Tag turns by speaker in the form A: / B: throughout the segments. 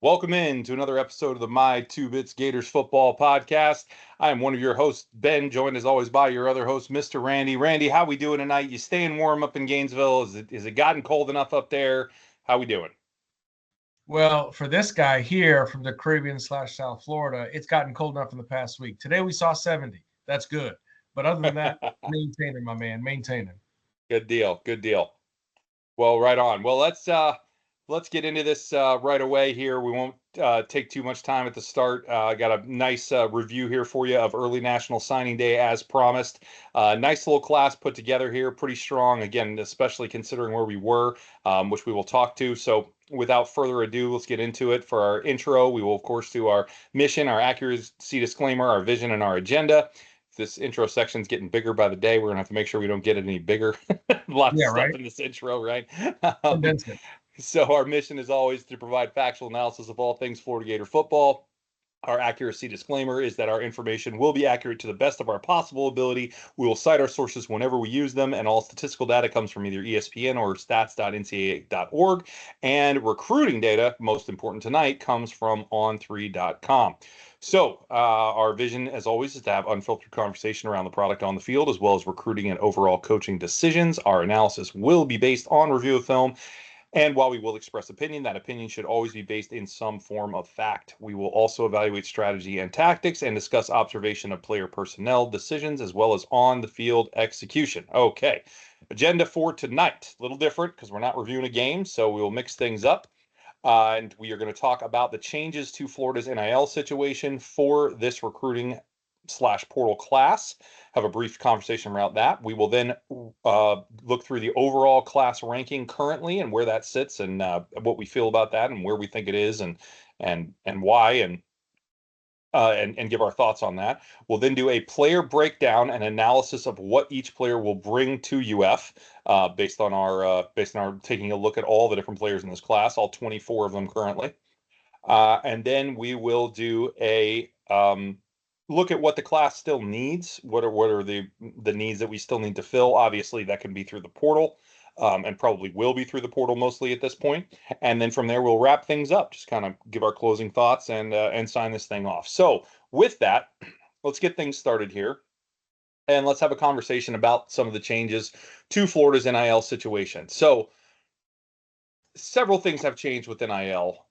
A: Welcome in to another episode of the My Two Bits Gators Football Podcast. I am one of your hosts, Ben, joined as always by your other host, Mr. Randy. Randy, how we doing tonight? You staying warm up in Gainesville? Is it gotten cold enough up there? How we doing?
B: Well, for this guy here from the Caribbean/South Florida, it's gotten cold enough in the past week. Today we saw 70. That's good. But other than that, maintaining, my man, maintaining.
A: Good deal. Good deal. Well, right on. Well, let's get into this right away here. We won't take too much time at the start. I got a nice review here for you of early National Signing Day as promised. Nice little class put together here, pretty strong. Again, especially considering where we were, which we will talk to. So without further ado, let's get into it. For our intro, we will, of course, do our mission, our accuracy disclaimer, our vision, and our agenda. This intro section's getting bigger by the day. We're going to have to make sure we don't get it any bigger. Lots of stuff in this intro, right? So our mission is always to provide factual analysis of all things Florida Gator football. Our accuracy disclaimer is that our information will be accurate to the best of our possible ability. We will cite our sources whenever we use them, and all statistical data comes from either ESPN or stats.ncaa.org. And recruiting data, most important tonight, comes from on3.com. So our vision, as always, is to have unfiltered conversation around the product on the field, as well as recruiting and overall coaching decisions. Our analysis will be based on review of film. And while we will express opinion, that opinion should always be based in some form of fact. We will also evaluate strategy and tactics and discuss observation of player personnel decisions as well as on-the-field execution. Okay, agenda for tonight. A little different because we're not reviewing a game, so we will mix things up. And we are going to talk about the changes to Florida's NIL situation for this recruiting/portal class. Have a brief conversation about that. We will then look through the overall class ranking currently and where that sits and what we feel about that and where we think it is and why and give our thoughts on that. We'll then do a player breakdown and analysis of what each player will bring to UF based on our taking a look at all the different players in this class, all 24 of them currently. And then we will do a look at what the class still needs. What are the needs that we still need to fill? Obviously, that can be through the portal, and probably will be through the portal mostly at this point. And then from there, we'll wrap things up, just kind of give our closing thoughts and sign this thing off. So with that, let's get things started here. And let's have a conversation about some of the changes to Florida's NIL situation. So several things have changed with NIL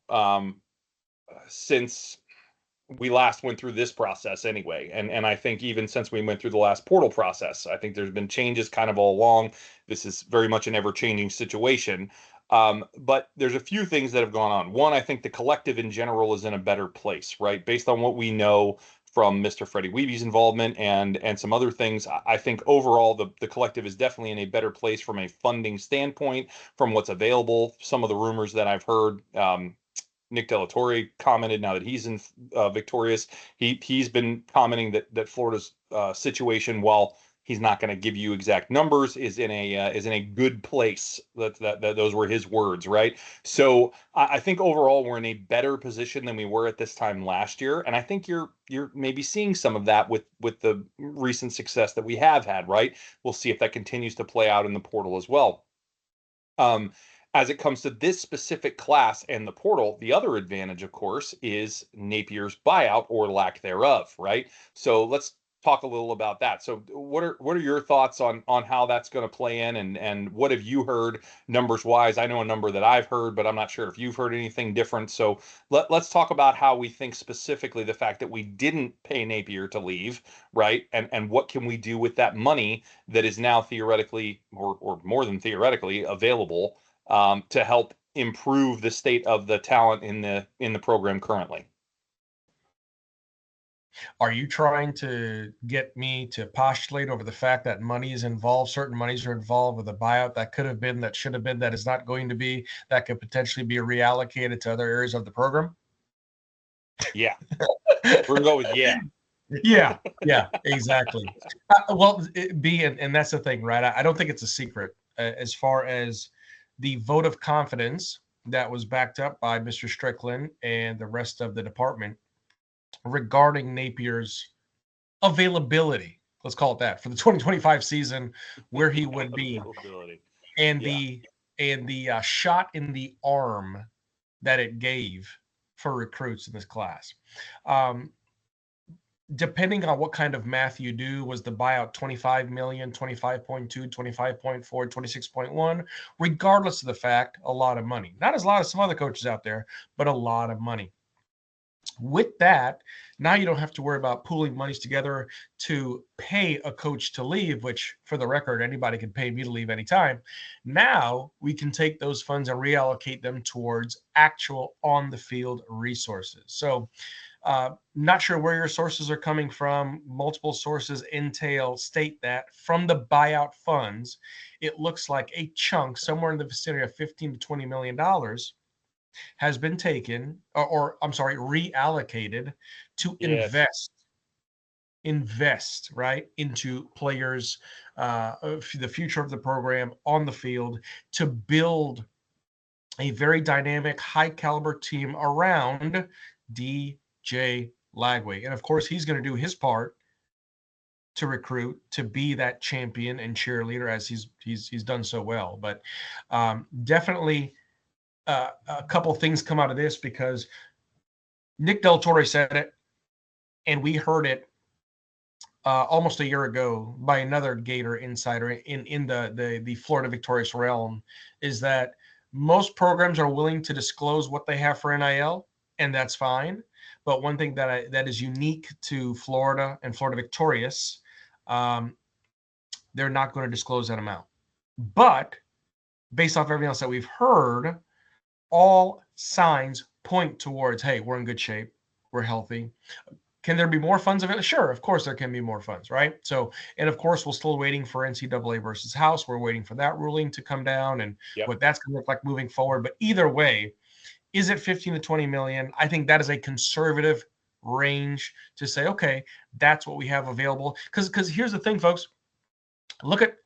A: since we last went through this process anyway. And I think even since we went through the last portal process, I think there's been changes kind of all along. This is very much an ever-changing situation. But there's a few things that have gone on. One, I think the collective in general is in a better place, right? Based on what we know from Mr. Freddie Weeby's involvement and some other things, I think overall the collective is definitely in a better place from a funding standpoint, from what's available. Some of the rumors that I've heard, Nick Delatorre commented now that he's in victorious. He's been commenting that Florida's situation, while he's not going to give you exact numbers, is in a good place. That those were his words, right? So I think overall we're in a better position than we were at this time last year, and I think you're maybe seeing some of that with the recent success that we have had, right? We'll see if that continues to play out in the portal as well. As it comes to this specific class and the portal, the other advantage, of course, is Napier's buyout or lack thereof, right? So let's talk a little about that. So what are your thoughts on how that's going to play in and what have you heard numbers wise? I know a number that I've heard, but I'm not sure if you've heard anything different. So let's talk about how we think specifically the fact that we didn't pay Napier to leave, right? And what can we do with that money that is now theoretically or more than theoretically available to help improve the state of the talent in the program currently.
B: Are you trying to get me to postulate over the fact that money is involved, certain monies are involved with a buyout that could have been, that should have been, that is not going to be, that could potentially be reallocated to other areas of the program?
A: Yeah. We're going to go with yeah.
B: Yeah, exactly. And that's the thing, right? I don't think it's a secret as far as the vote of confidence that was backed up by Mr. Strickland and the rest of the department regarding Napier's availability, let's call it that, for the 2025 season, where he would be, and the shot in the arm that it gave for recruits in this class. Depending on what kind of math you do, was the buyout 25 million, 25.2, 25.4, 26.1, regardless of the fact, a lot of money. Not as a lot as some other coaches out there, but a lot of money. With that, now you don't have to worry about pooling monies together to pay a coach to leave, which, for the record, anybody can pay me to leave anytime. Now we can take those funds and reallocate them towards actual on-the-field resources. So not sure where your sources are coming from. Multiple sources state that from the buyout funds, it looks like a chunk somewhere in the vicinity of $15 to $20 million has been taken, or I'm sorry, reallocated to invest right into players, the future of the program on the field, to build a very dynamic, high caliber team around DJ Lagway. And of course, he's going to do his part to recruit, to be that champion and cheerleader, as he's done so well. But definitely a couple things come out of this, because Nick Del Torre said it, and we heard it almost a year ago by another Gator insider in the Florida Victorious realm, is that most programs are willing to disclose what they have for NIL, and that's fine. But one thing that is unique to Florida and Florida Victorious, they're not going to disclose that amount. But based off everything else that we've heard, all signs point towards, hey, we're in good shape, we're healthy. Can there be more funds available? Sure, of course there can be more funds, right? So, and of course, we're still waiting for NCAA versus House. We're waiting for that ruling to come down and what that's going to look like moving forward. But either way, is it 15 to 20 million? I think that is a conservative range to say, okay, that's what we have available. Because here's the thing, folks. Look at,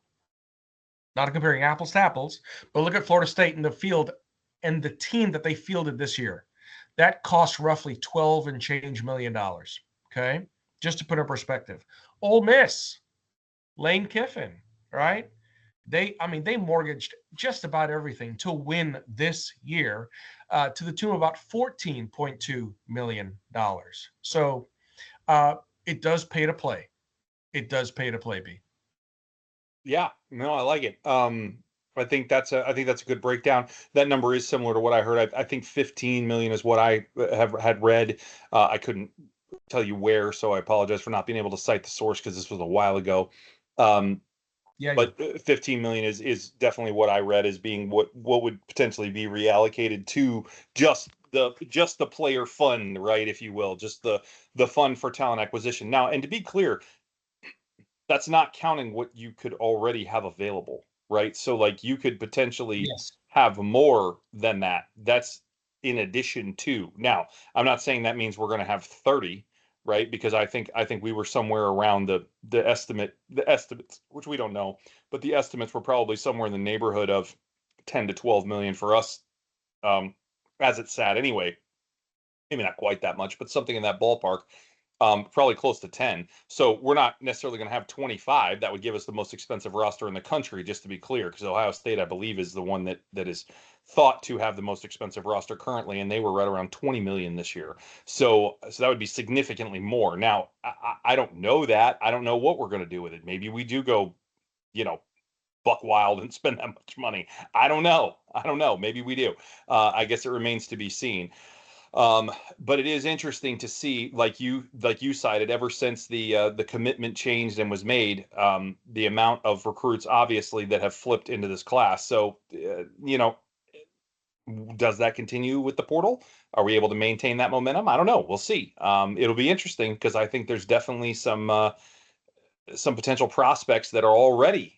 B: not comparing apples to apples, but look at Florida State in the field and the team that they fielded this year. That cost roughly $12 and change million. Okay, just to put in perspective. Ole Miss, Lane Kiffin, right? They mortgaged just about everything to win this year, to the tune of about $14.2 million. So it does pay to play. It does pay to play, B.
A: Yeah, no, I like it. I think that's a good breakdown. That number is similar to what I heard. I think 15 million is what I had read. I couldn't tell you where, so I apologize for not being able to cite the source, because this was a while ago. But 15 million is definitely what I read as being what would potentially be reallocated to just the player fund, right, if you will, just the fund for talent acquisition. Now, and to be clear, that's not counting what you could already have available, right? So like you could potentially have more than that. That's in addition to. Now, I'm not saying that means we're going to have 30, right? Because I think we were somewhere around the estimates, which we don't know, but the estimates were probably somewhere in the neighborhood of 10 to 12 million for us, as it sat anyway. Maybe not quite that much, but something in that ballpark. Probably close to 10. So we're not necessarily going to have 25. That would give us the most expensive roster in the country, just to be clear, because Ohio State, I believe, is the one that is thought to have the most expensive roster currently, and they were right around 20 million this year. So that would be significantly more. Now, I don't know that. I don't know what we're going to do with it. Maybe we do go, buck wild and spend that much money. I don't know. Maybe we do. I guess it remains to be seen. But it is interesting to see, like you cited, ever since the commitment changed and was made, the amount of recruits obviously that have flipped into this class. So, does that continue with the portal? Are we able to maintain that momentum? I don't know. We'll see. It'll be interesting, because I think there's definitely some potential prospects that are already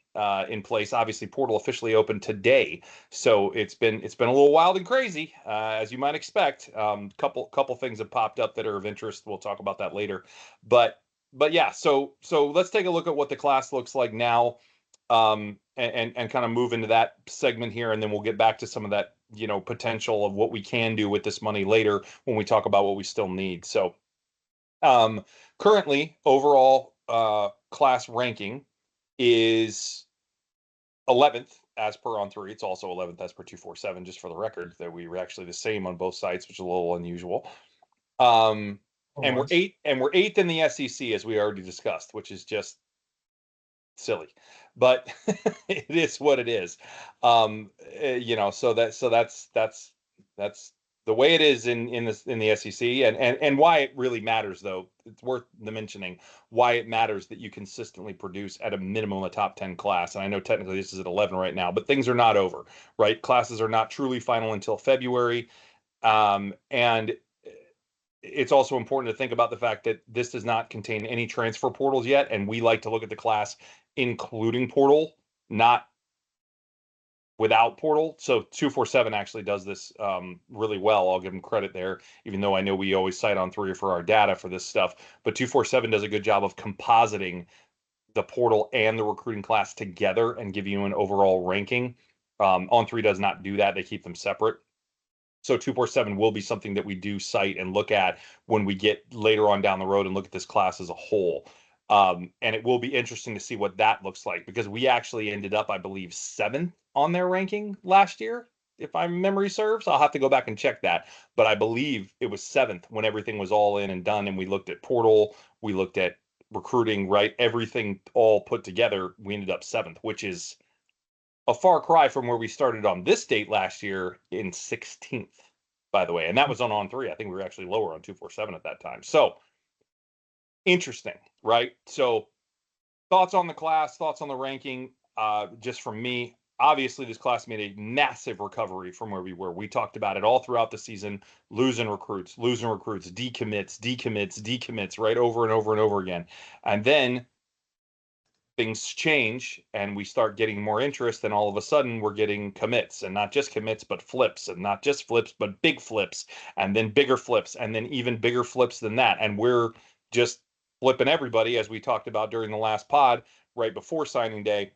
A: in place. Obviously, portal officially opened today, so it's been a little wild and crazy, as you might expect. Couple things have popped up that are of interest. We'll talk about that later, but yeah. So let's take a look at what the class looks like now, and kind of move into that segment here, and then we'll get back to some of that potential of what we can do with this money later when we talk about what we still need. So currently, overall class ranking is 11th as per On3. It's also 11th as per 247, just for the record, that we were actually the same on both sites, which is a little unusual. And we're eighth in the SEC, as we already discussed, which is just silly, but it is what it is. So that's the way it is in the SEC, and why it really matters, though. It's worth the mentioning why it matters that you consistently produce at a minimum a top 10 class. And I know technically this is at 11 right now, but things are not over, right? Classes are not truly final until February. And it's also important to think about the fact that this does not contain any transfer portals yet, and we like to look at the class including portal, not without portal. So 247 actually does this really well. I'll give them credit there, even though I know we always cite On3 for our data for this stuff. But 247 does a good job of compositing the portal and the recruiting class together and give you an overall ranking. On3 does not do that. They keep them separate. So 247 will be something that we do cite and look at when we get later on down the road and look at this class as a whole. And it will be interesting to see what that looks like, because we actually ended up, I believe, 7th on their ranking last year, if my memory serves. I'll have to go back and check that. But I believe it was 7th when everything was all in and done. And we looked at portal, we looked at recruiting, right? Everything all put together, we ended up 7th, which is a far cry from where we started on this date last year in 16th, by the way. And that was on On3. I think we were actually lower on 247 at that time. So interesting, right? So thoughts on the class, thoughts on the ranking, just from me. Obviously, this class made a massive recovery from where we were. We talked about it all throughout the season, losing recruits, decommits, right, over and over and over again. And then things change and we start getting more interest, and all of a sudden we're getting commits, and not just commits, but flips, and not just flips, but big flips, and then bigger flips, and then even bigger flips than that. And we're just flipping everybody, as we talked about during the last pod right before signing day,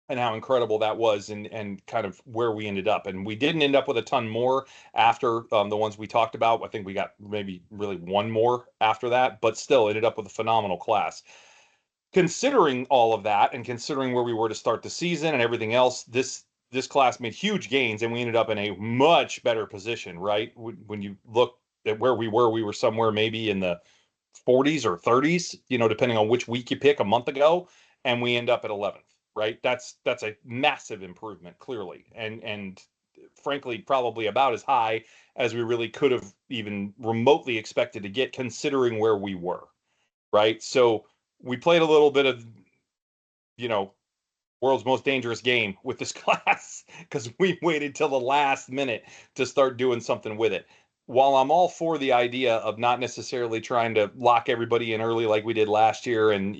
A: and how incredible that was, and kind of where we ended up. And we didn't end up with a ton more after the ones we talked about. I think we got maybe really one more after that, but still ended up with a phenomenal class. Considering all of that, and considering where we were to start the season and everything else, this class made huge gains, and we ended up in a much better position, right? When you look at where we were somewhere maybe in the 40s or 30s, depending on which week you pick a month ago, and we end up at 11th, right? That's a massive improvement, clearly, and frankly, probably about as high as we really could have even remotely expected to get, considering where we were, right? So we played a little bit of, world's most dangerous game with this class, because we waited till the last minute to start doing something with it. While I'm all for the idea of not necessarily trying to lock everybody in early like we did last year and,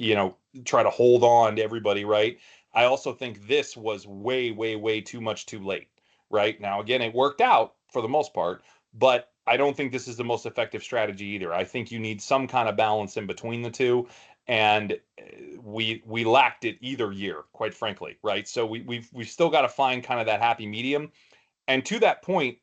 A: try to hold on to everybody, right? I also think this was way, way, way too much too late, right? Now, again, it worked out for the most part, but I don't think this is the most effective strategy either. I think you need some kind of balance in between the two, and we lacked it either year, quite frankly, right? So we've still got to find kind of that happy medium. And to that point,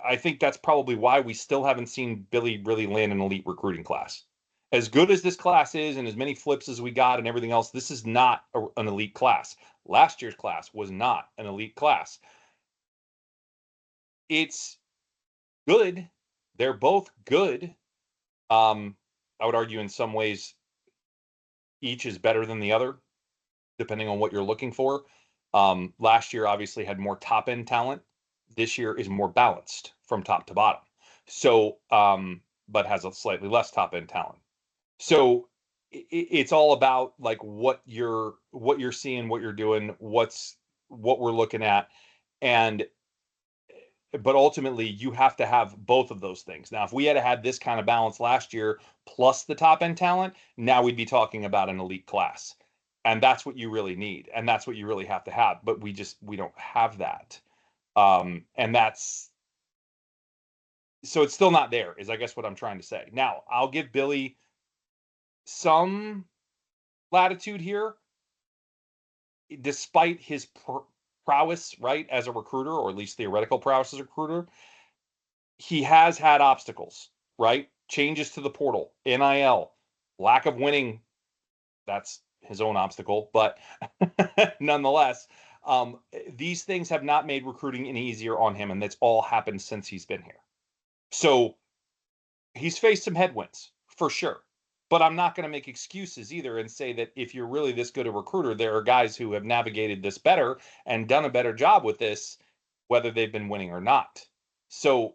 A: I think that's probably why we still haven't seen Billy really land an elite recruiting class. As good as this class is, and as many flips as we got and everything else, this is not an elite class. Last year's class was not an elite class. It's good. They're both good. I would argue in some ways each is better than the other, depending on what you're looking for. Last year obviously had more top end talent. This year is more balanced from top to bottom. So, but has a slightly less top end talent. So it's all about like what you're seeing, what you're doing, what we're looking at. But ultimately you have to have both of those things. Now, if we had this kind of balance last year plus the top end talent, now we'd be talking about an elite class. And that's what you really need. And that's what you really have to have. But we don't have that. And that's, so it's still not there, is I guess what I'm trying to say. Now, I'll give Billy some latitude here, despite his prowess, right, as a recruiter, or at least theoretical prowess as a recruiter. He has had obstacles, right? Changes to the portal, NIL, lack of winning. That's his own obstacle, but nonetheless, These things have not made recruiting any easier on him, and that's all happened since he's been here. So he's faced some headwinds for sure. But I'm not going to make excuses either and say that if you're really this good a recruiter, there are guys who have navigated this better and done a better job with this, whether they've been winning or not. So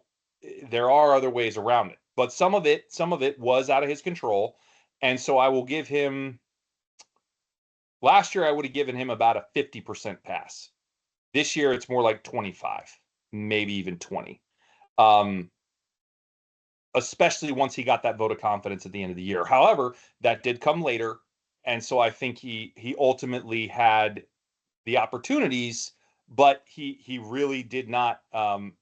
A: there are other ways around it. But some of it was out of his control. And so I will give him, last year I would have given him about a 50% pass. This year it's more like 25, maybe even 20. Especially once he got that vote of confidence at the end of the year. However, that did come later, and so I think he ultimately had the opportunities, but he really did not.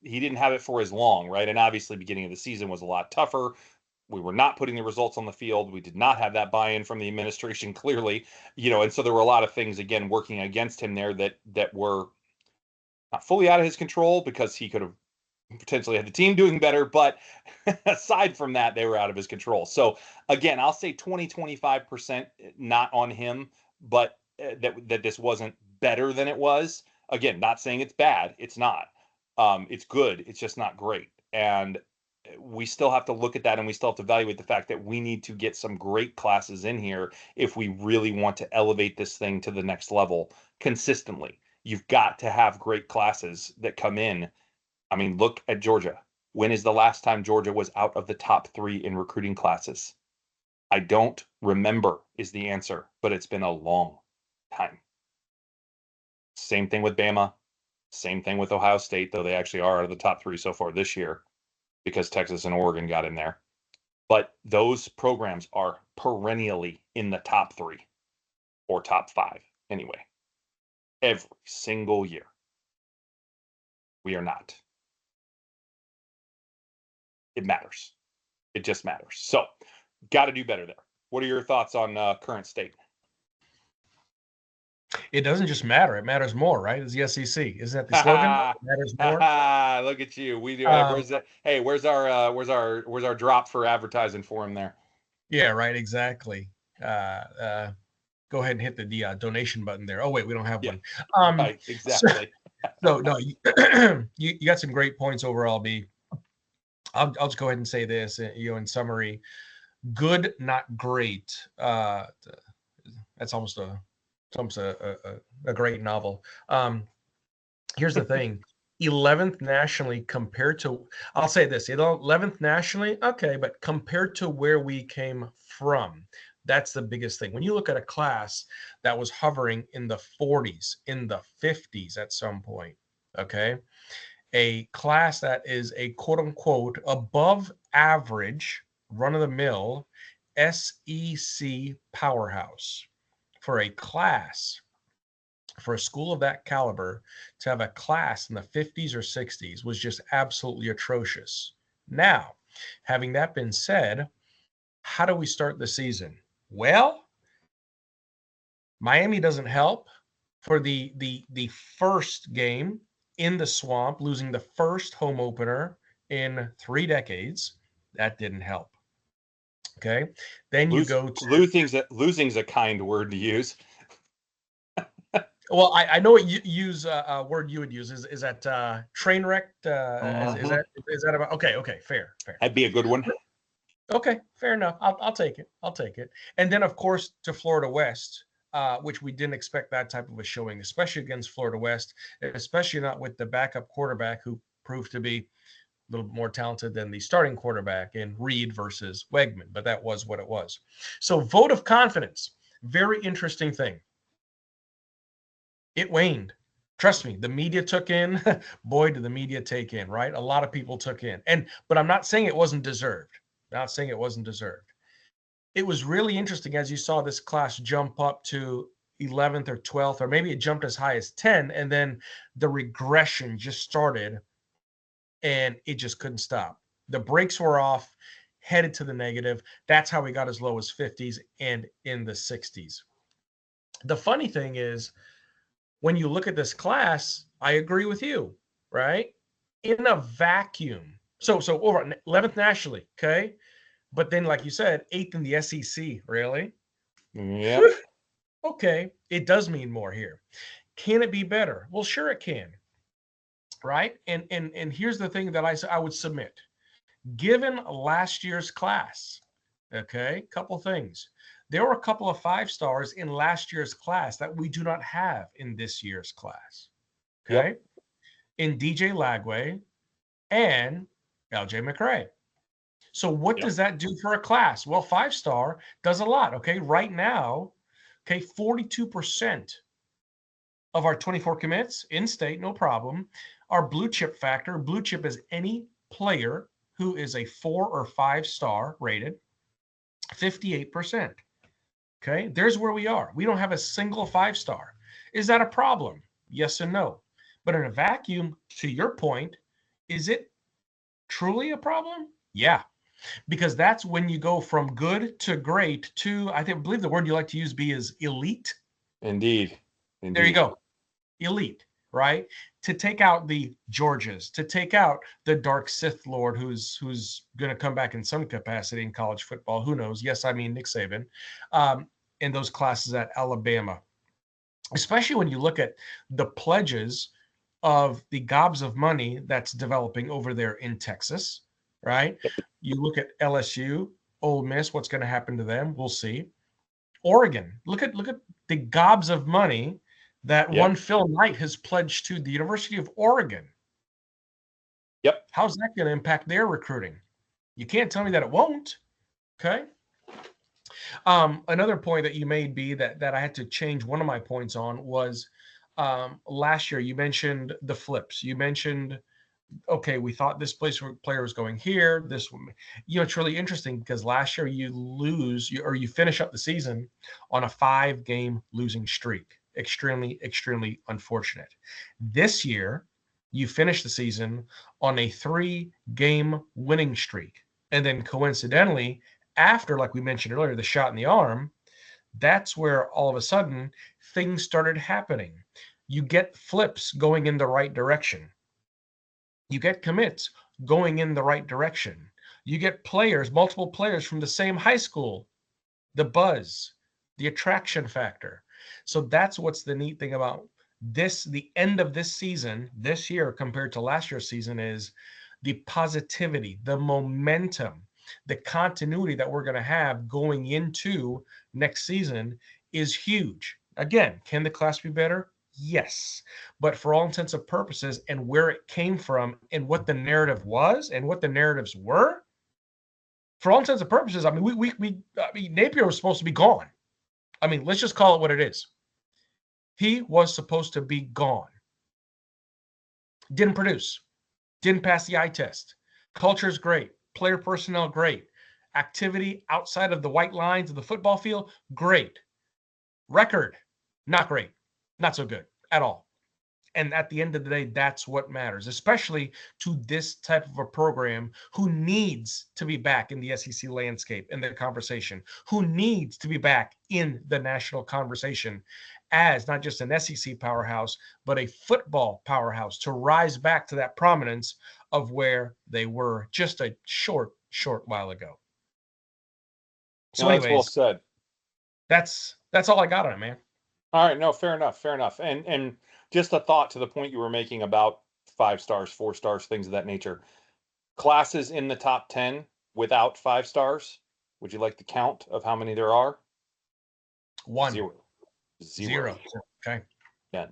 A: He didn't have it for as long, right? And obviously, beginning of the season was a lot tougher. We were not putting the results on the field. We did not have that buy-in from the administration, clearly, and so there were a lot of things again working against him there that were not fully out of his control because he could have potentially had the team doing better, but aside from that, they were out of his control. So again, I'll say 20-25% not on him, but that this wasn't better than it was. Again, not saying it's bad. It's not. It's good. It's just not great. And we still have to look at that, and we still have to evaluate the fact that we need to get some great classes in here if we really want to elevate this thing to the next level consistently. You've got to have great classes that come in. I mean, look at Georgia. When is the last time Georgia was out of the top 3 in recruiting classes? I don't remember is the answer, but it's been a long time. Same thing with Bama. Same thing with Ohio State, though they actually are out of the top 3 so far this year because Texas and Oregon got in there. But those programs are perennially in the top 3 or top 5 anyway. Every single year. We are not. It matters. It just matters. So, got to do better there. What are your thoughts on current state?
B: It doesn't just matter; it matters more, right? It's the SEC. Isn't that the slogan? It matters more.
A: Look at you. We do. Where's that? Hey, where's our drop for advertising for him there?
B: Yeah, right. Exactly. Go ahead and hit the donation button there. Oh wait, we don't have one.
A: Right. Exactly.
B: So no, you got some great points overall, B. I'll just go ahead and say this, in summary, good, not great. That's almost a great novel. Here's the thing. 11th nationally compared to, I'll say this, 11th nationally, okay, but compared to where we came from, that's the biggest thing. When you look at a class that was hovering in the 40s, in the 50s at some point, okay, a class that is a quote-unquote above average, run-of-the-mill SEC powerhouse. For a class, for a school of that caliber, to have a class in the 50s or 60s was just absolutely atrocious. Now, having that been said, how do we start the season? Well, Miami doesn't help. For the first game in the swamp, losing the first home opener in 3 decades, that didn't help. Okay, then you go to
A: losing's a kind word to use.
B: Well, I know what you use. A word you would use is that train wreck. Is that about? Okay, fair.
A: That'd be a good one.
B: Okay, fair enough. I'll take it. And then of course to Florida West, which we didn't expect that type of a showing, especially against Florida West, especially not with the backup quarterback who proved to be a little more talented than the starting quarterback in Reed versus Wegman, but that was what it was. So vote of confidence, very interesting thing. It waned. Trust me, the media took in, boy, did the media take in, right? A lot of people took in. But I'm not saying it wasn't deserved. It was really interesting as you saw this class jump up to 11th or 12th, or maybe it jumped as high as 10, and then the regression just started and it just couldn't stop. The brakes were off, headed to the negative. That's how we got as low as 50s and in the 60s. The funny thing is, when you look at this class, I agree with you, right? In a vacuum. So over 11th nationally, okay? But then, like you said, 8th in the SEC, really?
A: Yep.
B: Okay, it does mean more here. Can it be better? Well, sure it can, right? And here's the thing that I would submit. Given last year's class, okay, couple things. There were a couple of 5-stars in last year's class that we do not have in this year's class. Okay.
A: Yep.
B: In DJ Lagway and LJ McRae. So what
A: Yep.
B: does that do for a class? Well, 5-star does a lot. Okay. Right now, okay, 42% of our 24 commits in state, no problem. Our blue chip factor, blue chip is any player who is a 4 or 5-star rated, 58%. Okay, there's where we are. We don't have a single 5-star. Is that a problem? Yes and no. But in a vacuum, to your point, is it truly a problem? Yeah, because that's when you go from good to great to, I believe the word you like to use is elite.
A: Indeed.
B: There you go. Elite, right? To take out the Georges, to take out the dark Sith Lord who's going to come back in some capacity in college football. Who knows? Yes, I mean Nick Saban. In those classes at Alabama, especially when you look at the pledges of the gobs of money that's developing over there in Texas, right? You look at LSU, Ole Miss, what's going to happen to them? We'll see. Oregon, look at the gobs of money that one Phil Knight has pledged to the University of Oregon.
A: Yep.
B: How's that going to impact their recruiting? You can't tell me that it won't. Okay. Another point that you made, B, that I had to change one of my points on was last year you mentioned the flips. You mentioned, okay, we thought this player was going here. This one, it's really interesting because last year you finish up the season on a 5-game losing streak. Extremely, extremely unfortunate. This year, you finish the season on a 3-game winning streak. And then coincidentally, after, like we mentioned earlier, the shot in the arm, that's where all of a sudden things started happening. You get flips going in the right direction. You get commits going in the right direction. You get multiple players from the same high school, the buzz, the attraction factor. So that's what's the neat thing about this, the end of this season, this year compared to last year's season, is the positivity, the momentum, the continuity that we're going to have going into next season is huge. Again, can the class be better? Yes. But for all intents and purposes and where it came from and what the narrative was and what the narratives were, for all intents and purposes, I mean, Napier was supposed to be gone. I mean, let's just call it what it is. He was supposed to be gone. Didn't produce. Didn't pass the eye test. Culture's great. Player personnel, great. Activity outside of the white lines of the football field, great. Record, not great. Not so good at all. And at the end of the day, that's what matters, especially to this type of a program who needs to be back in the SEC landscape, in the conversation, who needs to be back in the national conversation as not just an SEC powerhouse, but a football powerhouse to rise back to that prominence of where they were just a short while ago. So anyways,
A: that's well said.
B: That's all I got on it, man.
A: All right, no, fair enough. And just a thought to the point you were making about 5 stars, 4 stars, things of that nature. Classes in the top 10 without 5 stars. Would you like the count of how many there are?
B: 1.
A: Zero.
B: Okay.
A: 10.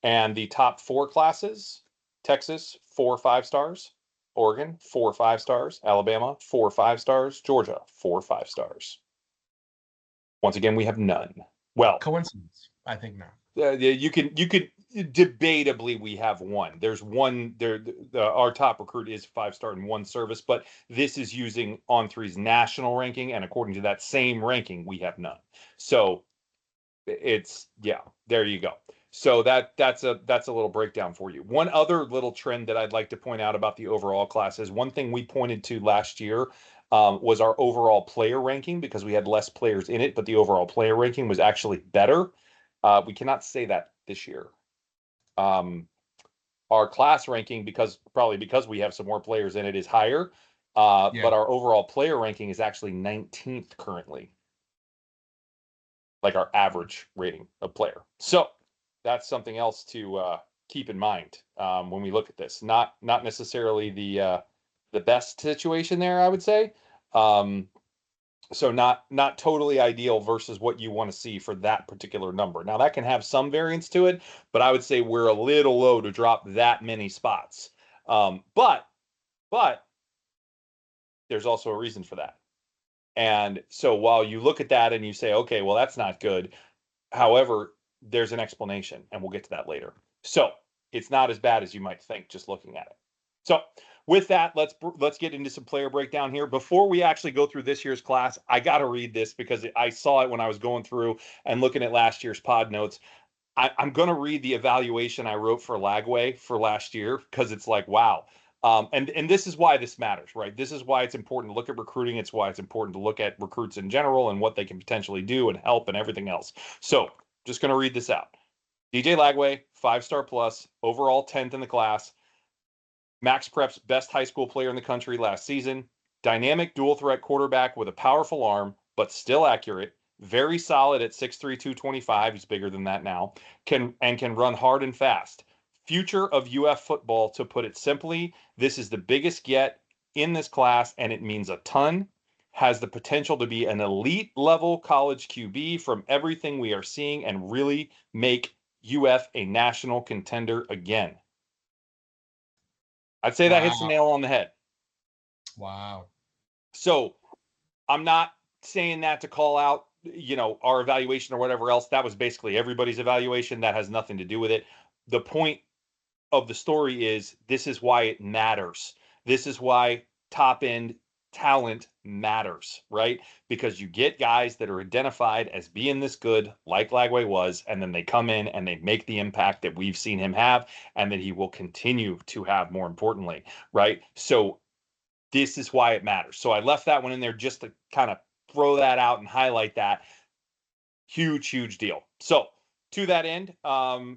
A: And the top 4 classes: Texas, 4 5 stars; Oregon, 4 5 stars; Alabama, 4 5 stars; Georgia, 4 5 stars. Once again, we have none. Well,
B: coincidence, I think not.
A: You could debatably we have one. There's one there. Our top recruit is 5-star in one service, but this is using On3's national ranking, and according to that same ranking, we have none. So it's there you go. So that's a little breakdown for you. One other little trend that I'd like to point out about the overall class is one thing we pointed to last year was our overall player ranking, because we had less players in it, but the overall player ranking was actually better. We cannot say that this year. Our class ranking, probably because we have some more players in it, is higher. But our overall player ranking is actually 19th currently. Like our average rating of player. So that's something else to keep in mind when we look at this. Not necessarily the best situation there, I would say. So not totally ideal versus what you want to see for that particular number. Now that can have some variance to it, but I would say we're a little low to drop that many spots. But there's also a reason for that. And so while you look at that and you say, okay, well, that's not good. However, there's an explanation, and we'll get to that later. So it's not as bad as you might think just looking at it. So with that, let's get into some player breakdown here. Before we actually go through this year's class, I got to read this because I saw it when I was going through and looking at last year's pod notes. I'm going to read the evaluation I wrote for Lagway for last year because it's like, wow. And this is why this matters, right? This is why it's important to look at recruiting. It's why it's important to look at recruits in general and what they can potentially do and help and everything else. So just going to read this out. DJ Lagway, 5-star plus, overall 10th in the class. Max Prep's best high school player in the country last season. Dynamic dual threat quarterback with a powerful arm, but still accurate. Very solid at 6'3", 225. He's bigger than that now. Can run hard and fast. Future of UF football, to put it simply. This is the biggest get in this class, and it means a ton. Has the potential to be an elite level college QB from everything we are seeing and really make UF a national contender again. I'd say that hits the nail on the head.
B: Wow.
A: So I'm not saying that to call out, our evaluation or whatever else. That was basically everybody's evaluation. That has nothing to do with it. The point of the story is this is why it matters. This is why top end talent matters, right? Because you get guys that are identified as being this good, like Lagway was, and then they come in and they make the impact that we've seen him have and that he will continue to have, more importantly, right? So this is why it matters. So I left that one in there just to kind of throw that out and highlight that. Huge deal. So to that end,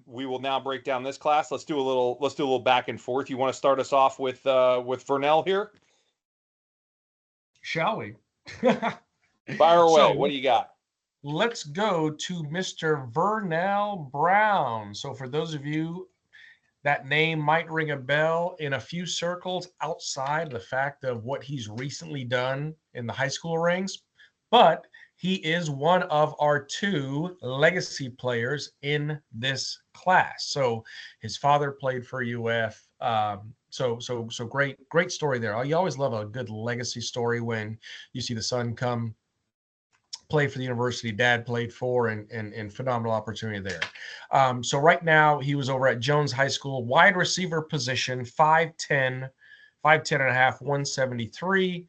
A: we will now break down this class. Let's do a little back and forth. You want to start us off with Vernell here?
B: Shall we?
A: Fire away. So, what do you got?
B: Let's go to Mr. Vernell Brown. So for those of you, that name might ring a bell in a few circles outside the fact of what he's recently done in the high school ranks, but he is one of our 2 legacy players in this class. So his father played for UF. So great story there. You always love a good legacy story when you see the son come play for the university dad played for, and phenomenal opportunity there. So right now he was over at Jones High School, wide receiver position, 5'10", 5'10" and a half, 173.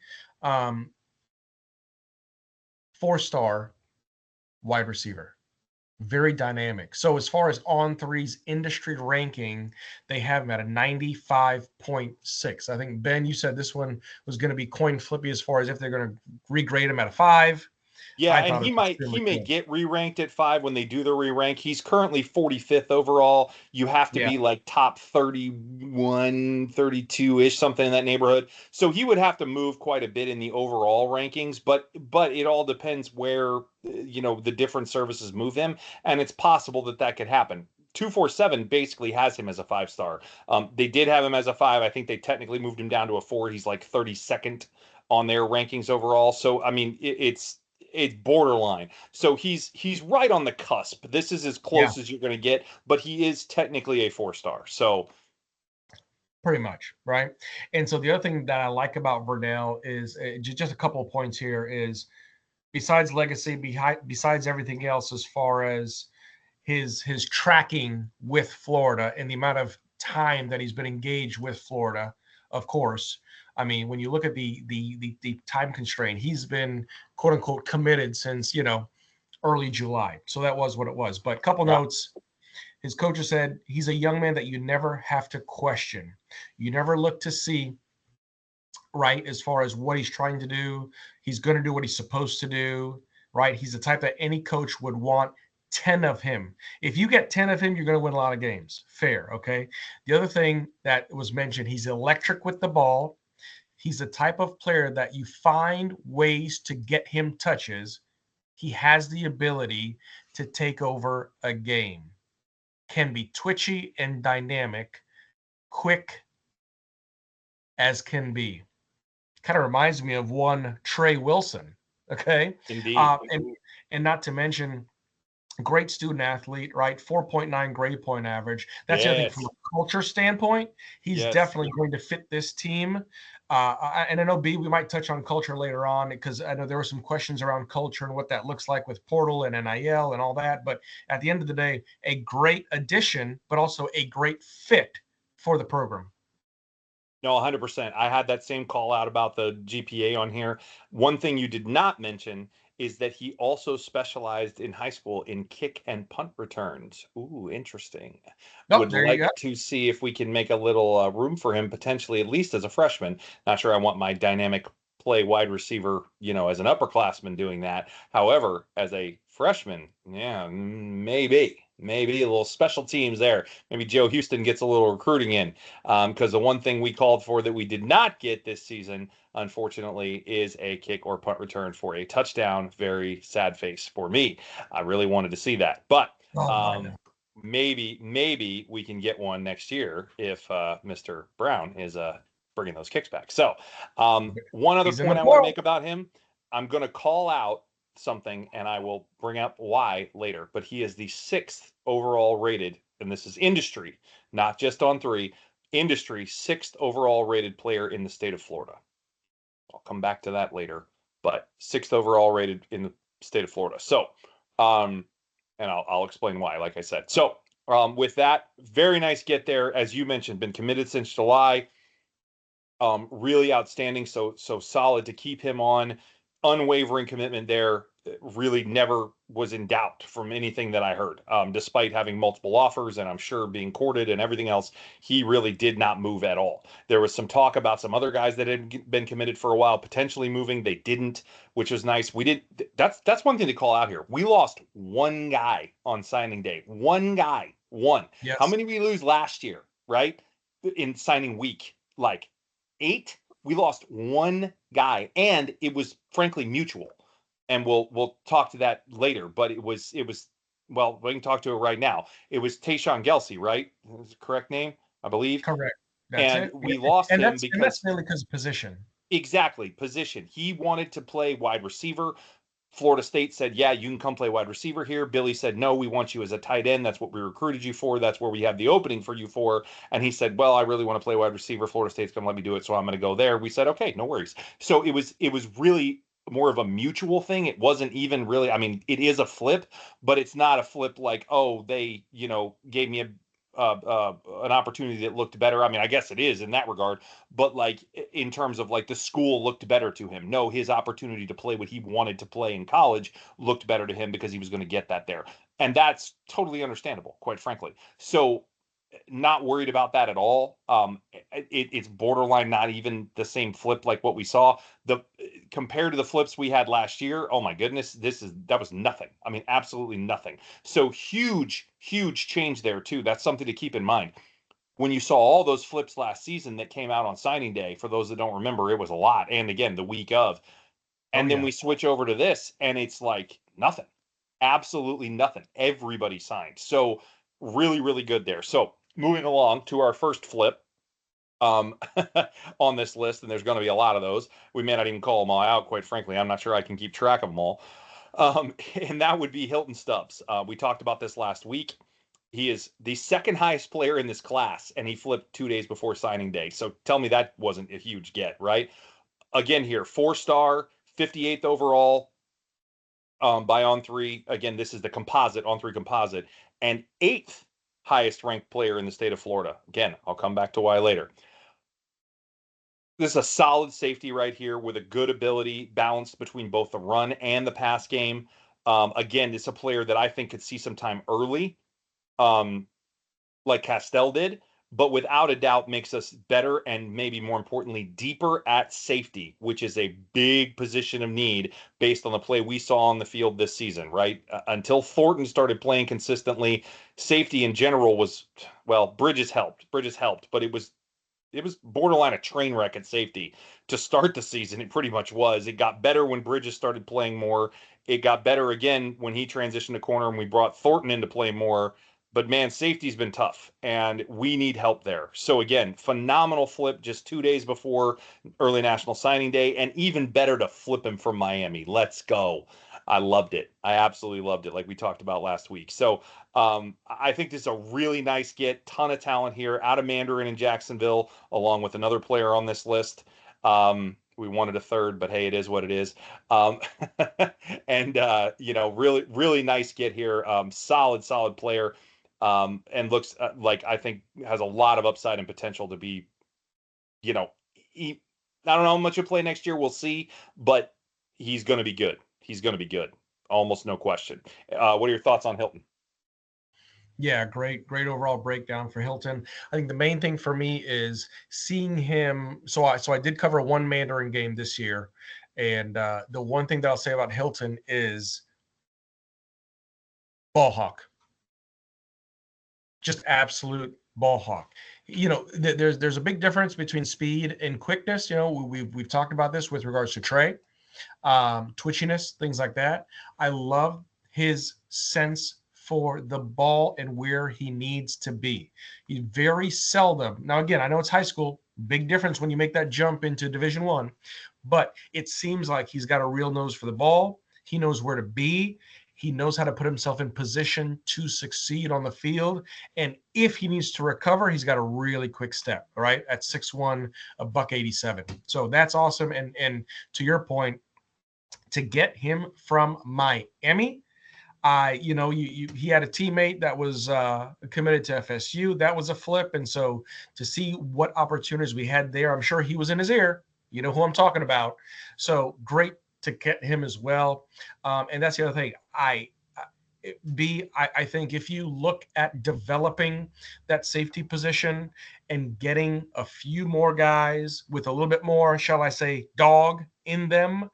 B: 4-star wide receiver, very dynamic. So as far as On3's industry ranking, they have him at a 95.6. I think, Ben, you said this one was going to be coin flippy as far as if they're going to regrade him at a 5.
A: Yeah, and he may get re-ranked at 5 when they do the re-rank. He's currently 45th overall. You have to be like top 31, 32-ish, something in that neighborhood. So he would have to move quite a bit in the overall rankings, but it all depends where the different services move him, and it's possible that could happen. 247 basically has him as a 5-star. They did have him as a 5. I think they technically moved him down to a 4. He's like 32nd on their rankings overall. So I mean, it's borderline. So he's right on the cusp. This is as close as you're going to get, but he is technically a 4-star. So
B: pretty much, right? And so the other thing that I like about Vernell is just a couple of points here is, besides legacy, besides everything else, as far as his tracking with Florida and the amount of time that he's been engaged with Florida, of course. I mean, when you look at the time constraint, he's been quote unquote committed since early July. So that was what it was. But a couple notes. His coach said he's a young man that you never have to question. You never look to see, right, as far as what he's trying to do. He's going to do what he's supposed to do, right? He's the type that any coach would want 10 of him. If you get 10 of him, you're going to win a lot of games. Fair, okay? The other thing that was mentioned, he's electric with the ball. He's the type of player that you find ways to get him touches. He has the ability to take over a game. can be twitchy and dynamic, quick as can be. Kind of reminds me of one Trey Wilson. Okay.
A: Indeed.
B: And not to mention, great student athlete, right? 4.9 grade point average. That's the other thing from
A: Yes.
B: a culture standpoint. He's
A: Yes.
B: definitely going to fit this team. And I know, B, we might touch on culture later on because I know there were some questions around culture and what that looks like with portal and NIL and all that. But at the end of the day, a great addition, but also a great fit for the program.
A: No, 100%. I had that same call out about the GPA on here. One thing you did not mention is that he also specialized in high school in kick and punt returns. Ooh, interesting.
B: Oh,
A: Would
B: there you go.
A: like to see if we can make a little room for him potentially, at least as a freshman. Not sure I want my dynamic play wide receiver, as an upperclassman doing that. However, as a freshman, yeah, maybe a little special teams there. Maybe Joe Houston gets a little recruiting in. Because the one thing we called for that we did not get this season, unfortunately, is a kick or punt return for a touchdown. Very sad face for me. I really wanted to see that, but maybe we can get one next year if Mr. Brown is bringing those kicks back. So one other point I want to make about him, I'm going to call out something and I will bring up why later, but he is the 6th overall rated, and this is industry, not just on 3, industry 6th overall rated player in the state of Florida. I'll come back to that later, but 6th overall rated in the state of Florida. So, and I'll explain why, like I said. So, with that, very nice get there. As you mentioned, been committed since July. Really outstanding. So solid to keep him on. Unwavering commitment there. Really never was in doubt from anything that I heard, despite having multiple offers and I'm sure being courted and everything else. He really did not move at all. There was some talk about some other guys that had been committed for a while potentially moving. They didn't, which was nice. We did. That's one thing to call out here. We lost one guy on signing day. One guy. One.
B: Yes.
A: How many did we lose last year? Right in signing week, like 8. We lost one guy, and it was frankly mutual. And we'll talk to that later. But it was well, we can talk to it right now. It was Tayshawn Gelsey, right? Is the correct name, I believe.
B: Correct. That's
A: and
B: it.
A: We lost him
B: that's
A: because
B: mainly because of position.
A: Exactly, position. He wanted to play wide receiver. Florida State said, yeah, you can come play wide receiver here. Billy said, no, we want you as a tight end. That's what we recruited you for. That's where we have the opening for you for. And he said, well, I really want to play wide receiver. Florida State's going to let me do it, so I'm going to go there. We said, okay, no worries. So it was really more of a mutual thing. It wasn't even really, I mean, it is a flip, but it's not a flip like, oh, they, gave me an opportunity that looked better. I mean, I guess it is in that regard, but like in terms of like the school looked better to him. No, his opportunity to play what he wanted to play in college looked better to him because he was going to get that there. And that's totally understandable, quite frankly. So not worried about that at all. It's borderline not even the same flip like what we saw. Compared to the flips we had last year, oh my goodness, that was nothing. I mean, absolutely nothing. So huge change there too. That's something to keep in mind. When you saw all those flips last season that came out on signing day, for those that don't remember, it was a lot. And again, the week of, and then we switch over to this, and it's like nothing, absolutely nothing. Everybody signed. So really good there. So moving along to our first flip on this list, and there's going to be a lot of those. We may not even call them all out, quite frankly. I'm not sure I can keep track of them all. And that would be Hilton Stubbs. We talked about this last week. He is the 2nd highest player in this class, and he flipped 2 days before signing day. So tell me that wasn't a huge get, right? Again here, 4-star, 58th overall by On3. Again, this is the composite, On3 composite, and 8th highest ranked player in the state of Florida. Again, I'll come back to why later. This is a solid safety right here with a good ability balanced between both the run and the pass game. Again, it's a player that I think could see some time early, like Castell did, but without a doubt makes us better and maybe more importantly, deeper at safety, which is a big position of need based on the play we saw on the field this season, right? Until Thornton started playing consistently, safety in general was, well, Bridges helped, but it was borderline a train wreck at safety to start the season. It pretty much was. It got better when Bridges started playing more. It got better again when he transitioned to corner and we brought Thornton into play more. But man, safety's been tough, and we need help there. So again, phenomenal flip just 2 days before early National Signing Day, and even better to flip him from Miami. Let's go. I loved it. I absolutely loved it, like we talked about last week. So I think this is a really nice get. Ton of talent here out of Mandarin in Jacksonville, along with another player on this list. We wanted a third, but hey, it is what it is. Um, and really, really nice get here. Solid player. And looks like I think has a lot of upside and potential to be, you know, I don't know how much he'll play next year. We'll see, but he's going to be good. He's going to be good. Almost no question. What are your thoughts on Hilton?
B: Yeah, great overall breakdown for Hilton. I think the main thing for me is seeing him. So I did cover one Mandarin game this year, and the one thing that I'll say about Hilton is ball hawk, just absolute ball hawk. There's a big difference between speed and quickness. We've talked about this with regards to Trey, twitchiness, things like that. I love his sense for the ball and where he needs to be. He's very seldom. Now, again, I know it's high school, big difference when you make that jump into Division I, but it seems like he's got a real nose for the ball. He knows where to be. He knows how to put himself in position to succeed on the field. And if he needs to recover, he's got a really quick step, right? At 6'1", $187. So that's awesome. And to your point, to get him from Miami, he had a teammate that was committed to FSU. That was a flip. And so to see what opportunities we had there, I'm sure he was in his ear. You know who I'm talking about. So great to get him as well. And that's the other thing. I think if you look at developing that safety position and getting a few more guys with a little bit more, shall I say, dog in them,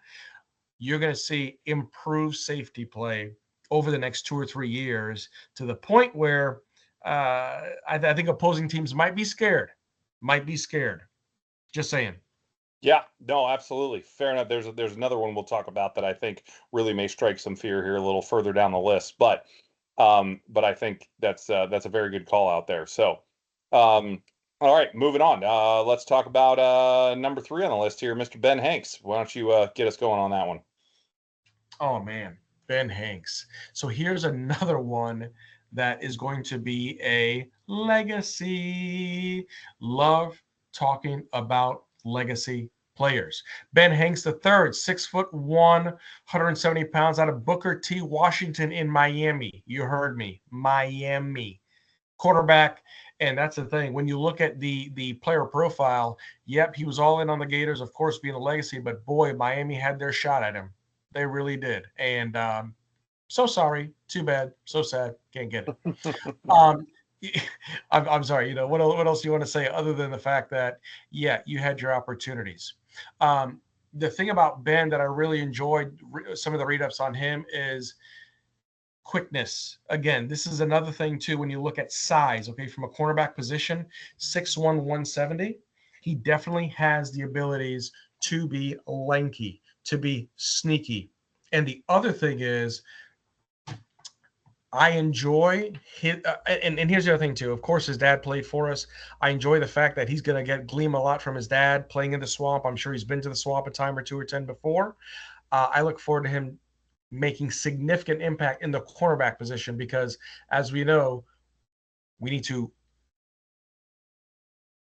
B: you're going to see improved safety play over the next 2 or 3 years to the point where I think opposing teams might be scared. Just saying.
A: Yeah, no, absolutely. Fair enough. There's another one we'll talk about that I think really may strike some fear here a little further down the list, but I think that's a very good call out there. So, all right, moving on. Let's talk about number 3 on the list here, Mr. Ben Hanks. Why don't you get us going on that one?
B: Oh man, Ben Hanks. So here's another one that is going to be a legacy. Love talking about legacy players. Ben Hanks III, 6'1", 170 pounds, out of Booker T. Washington in Miami. You heard me, Miami. Quarterback. And that's the thing. When you look at the player profile, yep, he was all in on the Gators, of course, being a legacy, but boy, Miami had their shot at him. They really did. And so sorry. Too bad. So sad. Can't get it. I'm sorry. What else do you want to say other than the fact that, yeah, you had your opportunities? The thing about Ben that I really enjoyed some of the read-ups on him is quickness. Again, this is another thing too when you look at size, okay, from a cornerback position, 6'1", 170, he definitely has the abilities to be lanky, to be sneaky. And the other thing is I enjoy his, and here's the other thing too. Of course, his dad played for us. I enjoy the fact that he's going to gleam a lot from his dad playing in the swamp. I'm sure he's been to the swamp a time or 2 or 10 before. I look forward to him making significant impact in the cornerback position because, as we know, we need to,